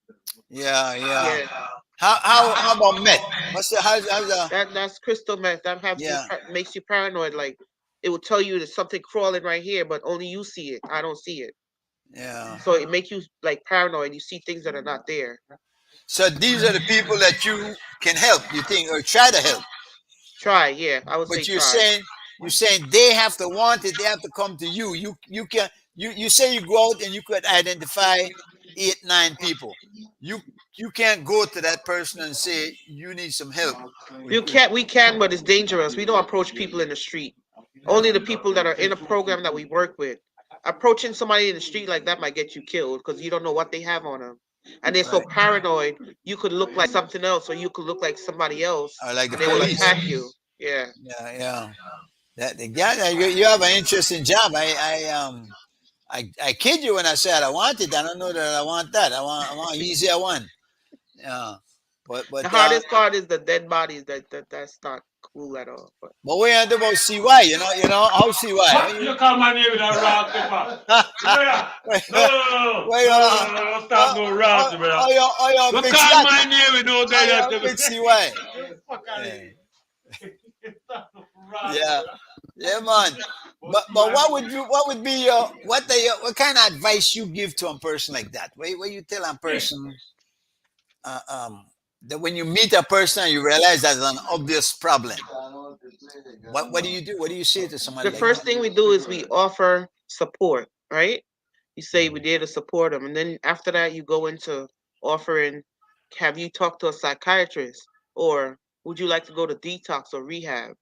Yeah. How about meth? That's crystal meth. That makes you paranoid. Like it will tell you there's something crawling right here, but only you see it. I don't see it. Yeah. So it makes you like paranoid. You see things that are not there. So these are the people that you can help, you think, or try to help. Try, yeah. I would say. But you're saying they have to want it. They have to come to you. You can. You say you go out and you could identify 8, 9 people. You can't go to that person and say you need some help. You can't. We can, but it's dangerous. We don't approach people in the street. Only the people that are in a program that we work with. Approaching somebody in the street like that might get you killed because you don't know what they have on them. And they're so paranoid, you could look like something else or you could look like somebody else. Or like the they police. will attack you. Yeah. You have an interesting job. I kid you when I said I want it. I don't know that I want that. I want easier one. Yeah. But the hardest part is the dead bodies. That's not cool at all. But we ain't about CY, you know how CY. You call my name with a rock paper. No, stop no rock, man. You call my name with no dead. Big CY. Yeah, man. But what kind of advice you give to a person like that? Where you tell a person that when you meet a person and you realize there's an obvious problem, what do you do? What do you say to somebody? The first thing we do is we offer support, right? You say we're there to support them, and then after that you go into offering, have you talked to a psychiatrist, or would you like to go to detox or rehab?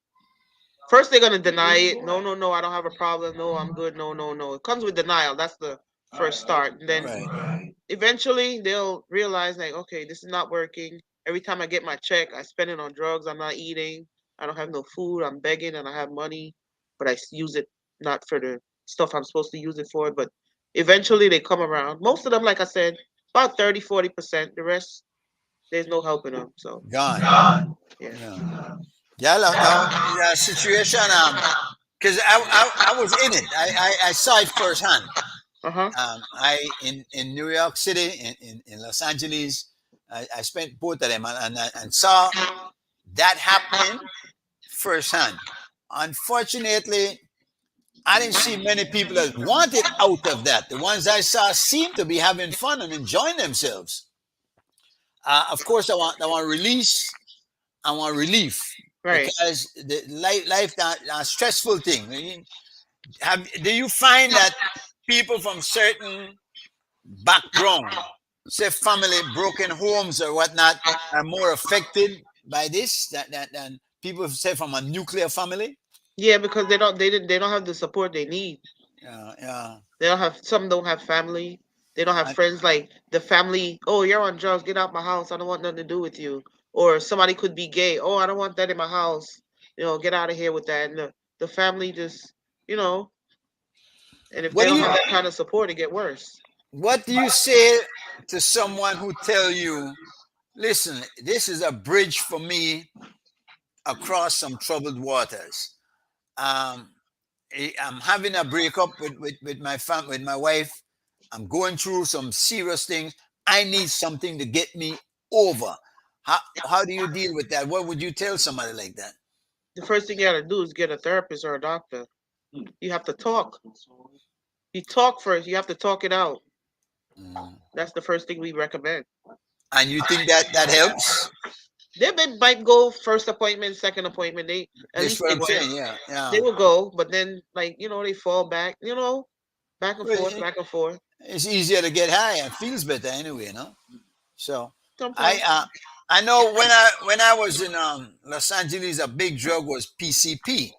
First they're gonna deny it. No, I don't have a problem. No, I'm good. No. It comes with denial. That's the first start. And then eventually they'll realize like, okay, this is not working. Every time I get my check, I spend it on drugs. I'm not eating. I don't have no food. I'm begging and I have money, but I use it not for the stuff I'm supposed to use it for. But eventually they come around. Most of them, like I said, about 30, 40%. The rest, there's no helping them. So gone. Yeah, situation. Because I was in it. I saw it firsthand. In New York City, in Los Angeles, I spent both of them and saw that happening firsthand. Unfortunately, I didn't see many people that wanted out of that. The ones I saw seemed to be having fun and enjoying themselves. Of course, I want release. I want relief. Right. Because the life a stressful thing. Do you find that people from certain background, say family, broken homes or whatnot, are more affected by this than people say from a nuclear family? Yeah, because they don't have the support they need. Yeah. Some don't have family. They don't have friends like the family. Oh, you're on drugs. Get out my house. I don't want nothing to do with you. Or somebody could be gay. Oh, I don't want that in my house. Get out of here with that. And the family just, And if What they do don't you- have that kind of support, it get worse. What do you say to someone who tell you, listen, this is a bridge for me across some troubled waters. I'm having a breakup with my wife. I'm going through some serious things. I need something to get me over. How do you deal with that? What would you tell somebody like that? The first thing you gotta do is get a therapist or a doctor. You have to talk. You talk first. You have to talk it out. That's the first thing we recommend. And you think that helps? They might go first appointment, second appointment. They at That's least what they I'm will. saying. Yeah. They will go, but then like they fall back. Back and Well, forth, back and forth. It's easier to get high and feels better anyway, So Sometimes. I know when I was in Los Angeles, a big drug was PCP.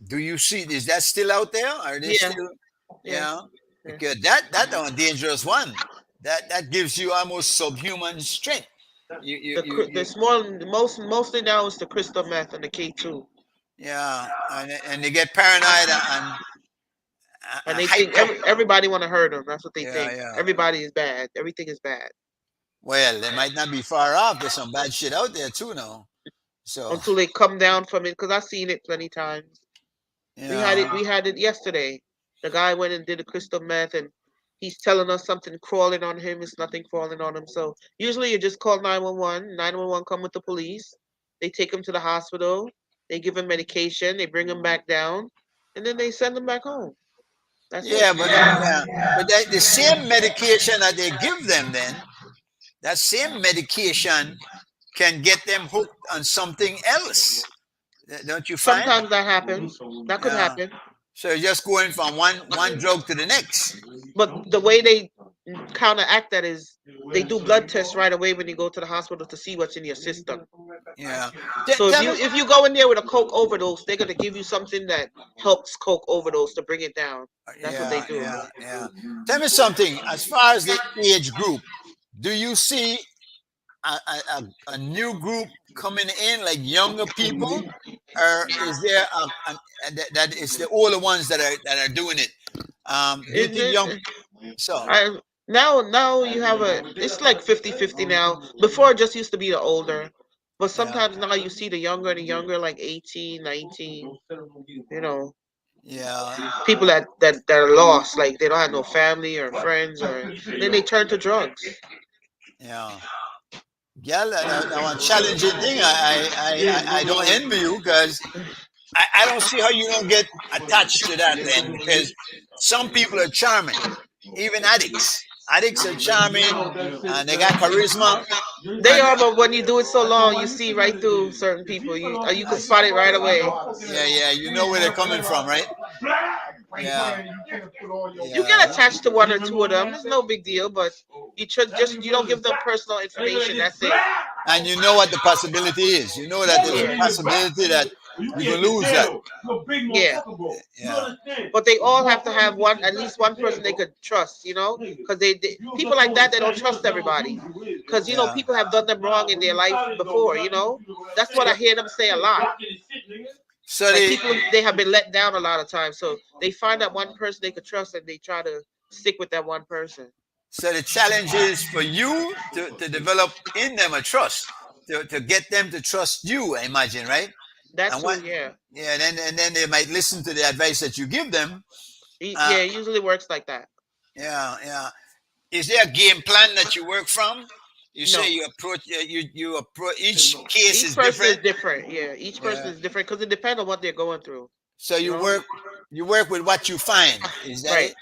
Do you see? Is that still out there? Are they Yeah. still? Yeah. Because that's a dangerous one. That gives you almost subhuman strength. Mostly now is the crystal meth and the K2. Yeah, and they get paranoid and they think everybody want to hurt them. That's what they think. Yeah. Everybody is bad. Everything is bad. Well, they might not be far off. There's some bad shit out there too now. So until they come down from it, because I've seen it plenty times. Yeah. We had it yesterday. The guy went and did a crystal meth, and he's telling us something crawling on him. It's nothing crawling on him. So usually you just call 911. 911 come with the police. They take him to the hospital. They give him medication. They bring him back down, and then they send him back home. That's but the same medication that they give them, then that same medication can get them hooked on something else. Don't you find? Sometimes that happens. That could happen. So you're just going from one drug to the next. But the way they counteract that is they do blood tests right away when you go to the hospital to see what's in your system. Yeah. So if you go in there with a coke overdose, they're gonna give you something that helps coke overdose to bring it down. That's what they do. Yeah. Tell me something. As far as the age group, do you see a new group coming in, like younger people, or is there that it's the older ones that are doing it? Do you think young? So now you have it's like 50-50 now. Before it just used to be the older, but sometimes now you see the younger, like 18, 19. Yeah. People that are lost, like they don't have no family or friends, or then they turn to drugs. Yeah. Yeah, that one challenging thing. I don't envy you, because I don't see how you don't get attached to that then, because some people are charming, even addicts. Addicts are charming and they got charisma. They are, but when you do it so long, you see right through certain people. You can spot it right away. Yeah, you know where they're coming from, right? Yeah. You get attached to one or two of them. It's no big deal, but you don't give them personal information. That's it. And you know what the possibility is. You know that there's a possibility that you can lose that. Yeah. But they all have to have at least one person they could trust, because they people like that, they don't trust everybody, because people have done them wrong in their life before. That's what I hear them say a lot. So they have been let down a lot of times, so they find that one person they could trust, and they try to stick with that one person. So the challenge is for you to develop in them a trust, to get them to trust you, I imagine, right? That's what, yeah. Yeah, and then they might listen to the advice that you give them. It usually works like that. Yeah. Is there a game plan that you work from? You say you approach each case is different. Each person is different. Yeah, each person is different because it depends on what they're going through. So you work with what you find. Is that right? It?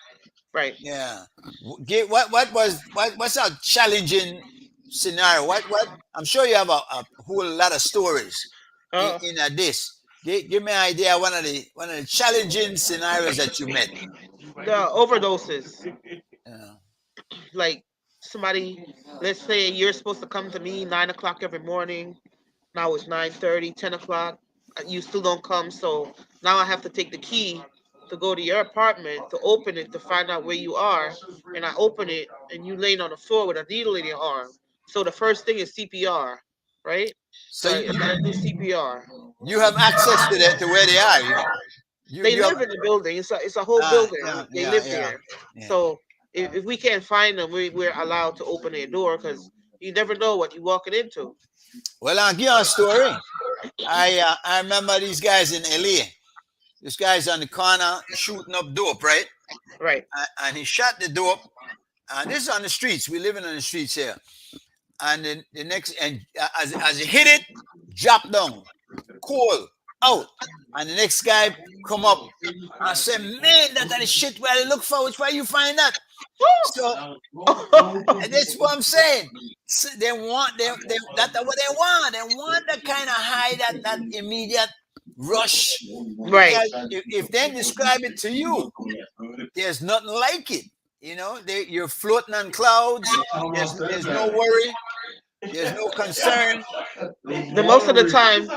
Right. Yeah. What's a challenging scenario? What I'm sure you have a whole lot of stories in this. Give me an idea of one of the challenging scenarios that you met. The overdoses. Yeah. Like somebody, let's say you're supposed to come to me 9 o'clock every morning. Now it's 9:30, 10 o'clock. You still don't come, so now I have to take the key to go to your apartment to open it to find out where you are, and I open it and you laying on the floor with a needle in your arm. So the first thing is CPR, right? So you gotta do CPR. You have access to where they are. They live in the building. It's a whole building. They live there. Yeah. So if we can't find them, we're allowed to open their door because you never know what you're walking into. Well, I'll give you a story. I remember these guys in LA. This guy's on the corner shooting up dope, right? Right. And he shot the dope. And this is on the streets. We're living on the streets here. And then the next, and as he hit it, drop down, cool, out. And the next guy come up. I said, man, that's the shit where I look for. Which way you find that? So and that's what I'm saying. So they want that's what they want. They want that kind of high, that immediate rush. Right. If they describe it to you, there's nothing like it. You know, you're floating on clouds. There's no worry. There's no concern. The most of the time,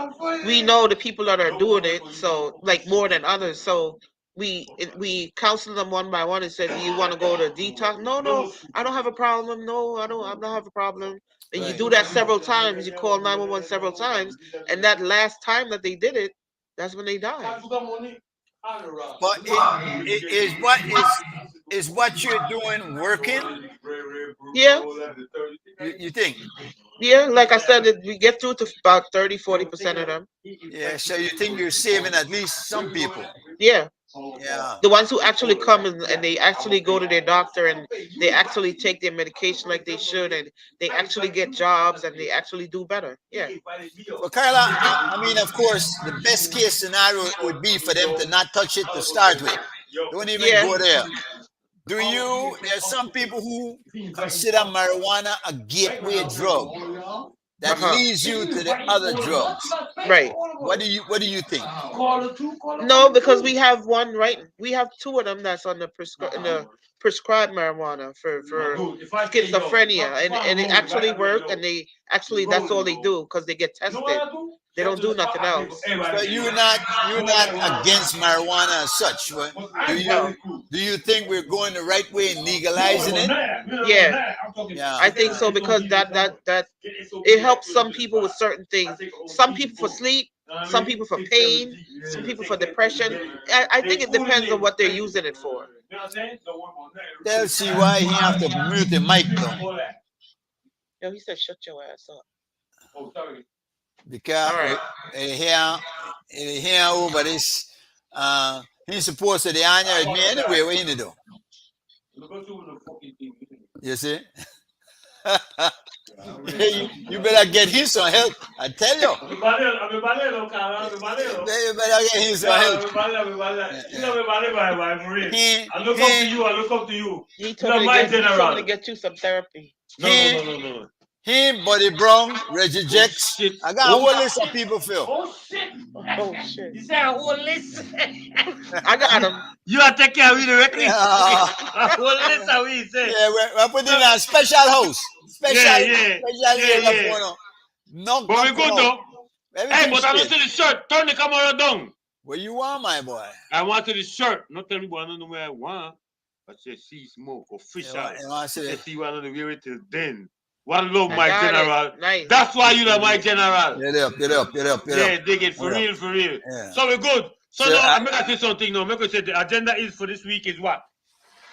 we know the people that are doing it, so like more than others. So we counsel them one by one and said, "Do you want to go to detox?" No, I don't have a problem. No, I don't have a problem. And you do that several times. You call 911 several times, and that last time that they did it, that's when they died. But is what you're doing working? Yeah. You think? Yeah, like I said, we get through to about 30-40% of them. Yeah, so you think you're saving at least some people? Yeah. Yeah. The ones who actually come and they actually go to their doctor and they actually take their medication like they should and they actually get jobs and they actually do better. Yeah. Well, Carla, I mean, of course, the best case scenario would be for them to not touch it to start with. Don't even go there. There's some people who consider marijuana a gateway drug that leads you to the other drugs. Right. What do you think? No, because we have one, right? We have two of them that's on the prescribed marijuana for schizophrenia, and it actually works, and they actually that's all they do because they get tested. They don't do nothing else. But you're not against marijuana as such. But do you think we're going the right way in legalizing it? Yeah. I think so because that it helps some people with certain things. Some people for sleep, some people for pain, some people for depression. I think it depends on what they're using it for. They'll see why he have to mute the mic though. Yo, he said, "Shut your ass up." Oh, sorry. Because here over this, he's supposed to the annual me anyway. What you do? You see? you better get him some help. I tell you. You better get him some help. I look up to you. He told me to get you some therapy. No. Him, Buddy Brown, Reggie Jex. I got a whole list of people, Phil. Oh shit. You said a whole list. I got him. You are taking care of me directly. A whole list of we say. Yeah, we're putting in a special house. Special. No, but we good though. Hey, but I don't see the shirt. Turn the camera down. Where you want, my boy? I wanted the shirt. Not tell me, but I don't know where I want. But say see smoke official. See one of the wear it till then. One love, my general. Nice. That's why you are my general. Get up. Yeah, dig it for real. Yeah. So we're good. So now I'm gonna say something now. I'm gonna say the agenda is for this week is what?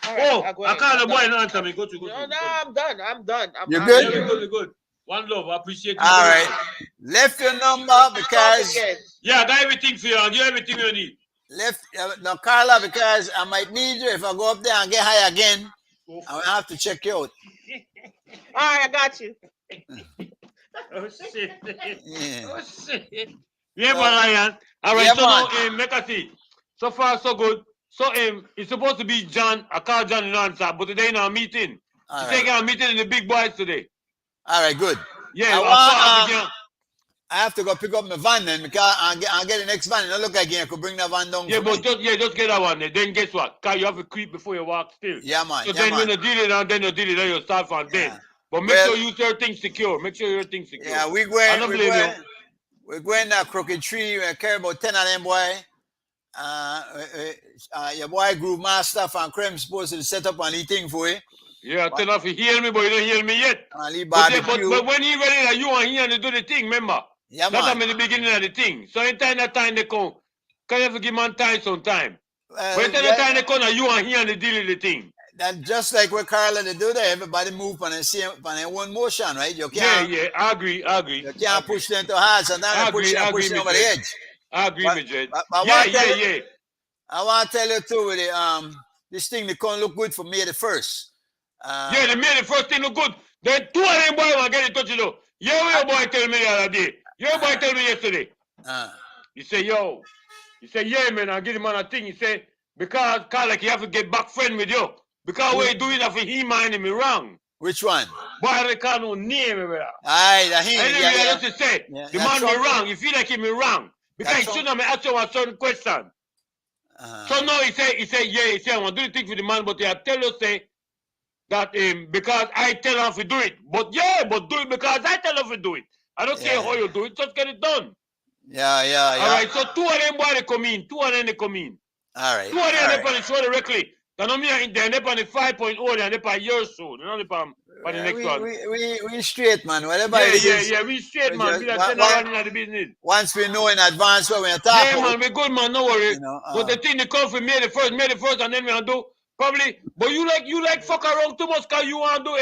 Right, I can't the boy and answer me. Go to. No, I'm done. You're good? You're good. One love. I appreciate you. All right. Left your number because I got everything for you. I'll give everything you need. Left now, Carla, because I might need you if I go up there and get high again. I will have to check you out. All right, I got you. Oh shit. Yeah. Oh shit. Yeah, but Ryan. All right, so now make a see. So far, so good. So it's supposed to be John. I call John in answer, but today in our meeting. He's taking a meeting in the big boys today. All right, good. Yeah, I have to go pick up my van then because I'll get the next van. And I look again, I could bring that van down. Yeah, but just get that one. Then guess what? Cause you have to creep before you walk still. Yeah, man. So then when you deal it out, then you start from then. But make sure you your things secure. Yeah, we're going to Crooked Tree. We carry about 10 of them, boy. Your boy Groove Master and Creme supposed to set up a little thing for you. Yeah, tell us you hear me, but you don't hear me yet. But when he ready, you want here to do the thing, remember? Yeah, that's man. in the beginning of the thing. So anytime that time they come, Can you have to give man time sometime? Well, But the time they come, you and he and they deal with the thing. that just like what Carla they do there, everybody move on the same on their one motion, right? You can't I agree. you can't push them too hard, so now they push them over the edge. I agree, But- Majed. but Yeah. I want to tell you too with the this thing they can't look good for May the 1st. Yeah, they made the first thing look good. Then two of them boys want to get in touch with you. Yeah, what your boy tell me the other day. Your boy tell me yesterday. He say, yo. He say, yeah, man, I give him on a thing. He say, because like you have to get back friend with you. Because what you doing that for him minding me wrong. Which one? Boy, they can't no name, brother. Aye, that him. And then Yeah, I just say, Yeah, the that's man be all. wrong. You feel like he be wrong. Because he That's shouldn't have asked you a certain question. So now he say, I want to do the thing for the man, but I tell you, say, that because I tell him to do it. But do it because I tell him to do it. I don't care how you do it, just get it done. Yeah. All right, so two of them boys they come in. All right. Two of them they on the show directly. They don't mean they're on the 5.0, they're on your show. They're not on the next one. We straight, man. Whatever it is. Yeah, we straight, man. we We just- are running the business. Once we know in advance what we're talking Yeah, man, we good, man. No worry. You know, But the thing they come for May the first, and then we do probably. But you like fuck around too much, cause you want to do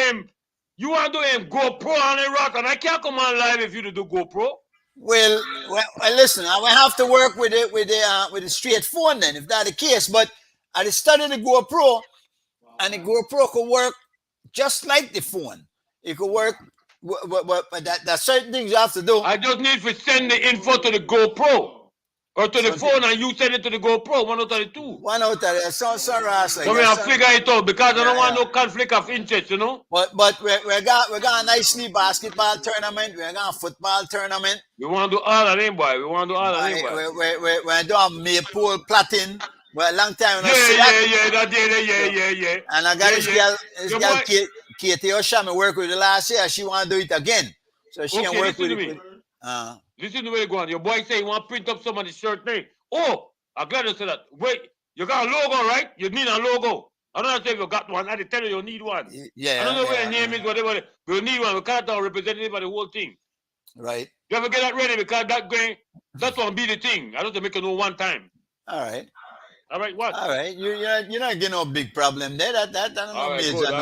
GoPro on the rock, and I can't come on live if you do GoPro. Well, listen, I will have to work with the straight phone then, if that's the case. But I studied the GoPro, and the GoPro could work just like the phone. It could work, but there's certain things you have to do. I just need to send the info to the GoPro or to the phone, and you send it to the GoPro. One out of the two. One out of there, so Ross. So we have to figure it out because I don't want no conflict of interest, you know. But we got a nicely basketball tournament. We got a football tournament. We want to do all of them, boy. We We do a maypole plotting. Well, a long time. Yeah. And I got this girl, boy- Katie Osham, work with the last year. She want to do it again, so she Okay, can work listen with to it. me. Listen to where you going. Your boy say he want to print up somebody's shirt name. Oh, I'm glad you said that. Wait, you got a logo, right? You need a logo. I don't know if you got one. I tell you need one. Yeah. I don't know where the name is, whatever. We need one. We can't have representative of the whole thing. Right. You ever get that ready? Because that one be the thing. I don't have to make it no one time. All right. All right, what? All right. You're not getting no big problem there. That's All no right, major. good. All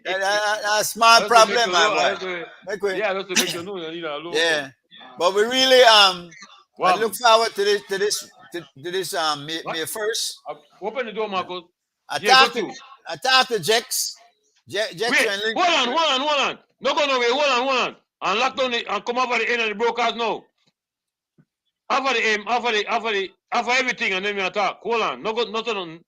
That's right. a small That's problem, to make my you know, boy. that's to- Make way. Yeah, that's to make you know you need a logo. Yeah. But we really I Wow. look forward to this May 1st. Open the door, Marcos. I Yeah, talked go to to. I talked to Jex. Jex Wait, and Link. hold on. No go nowhere. Hold on. And lock down and come over the end of the broadcast now. After everything, and then we attack. Hold on. No go, nothing on.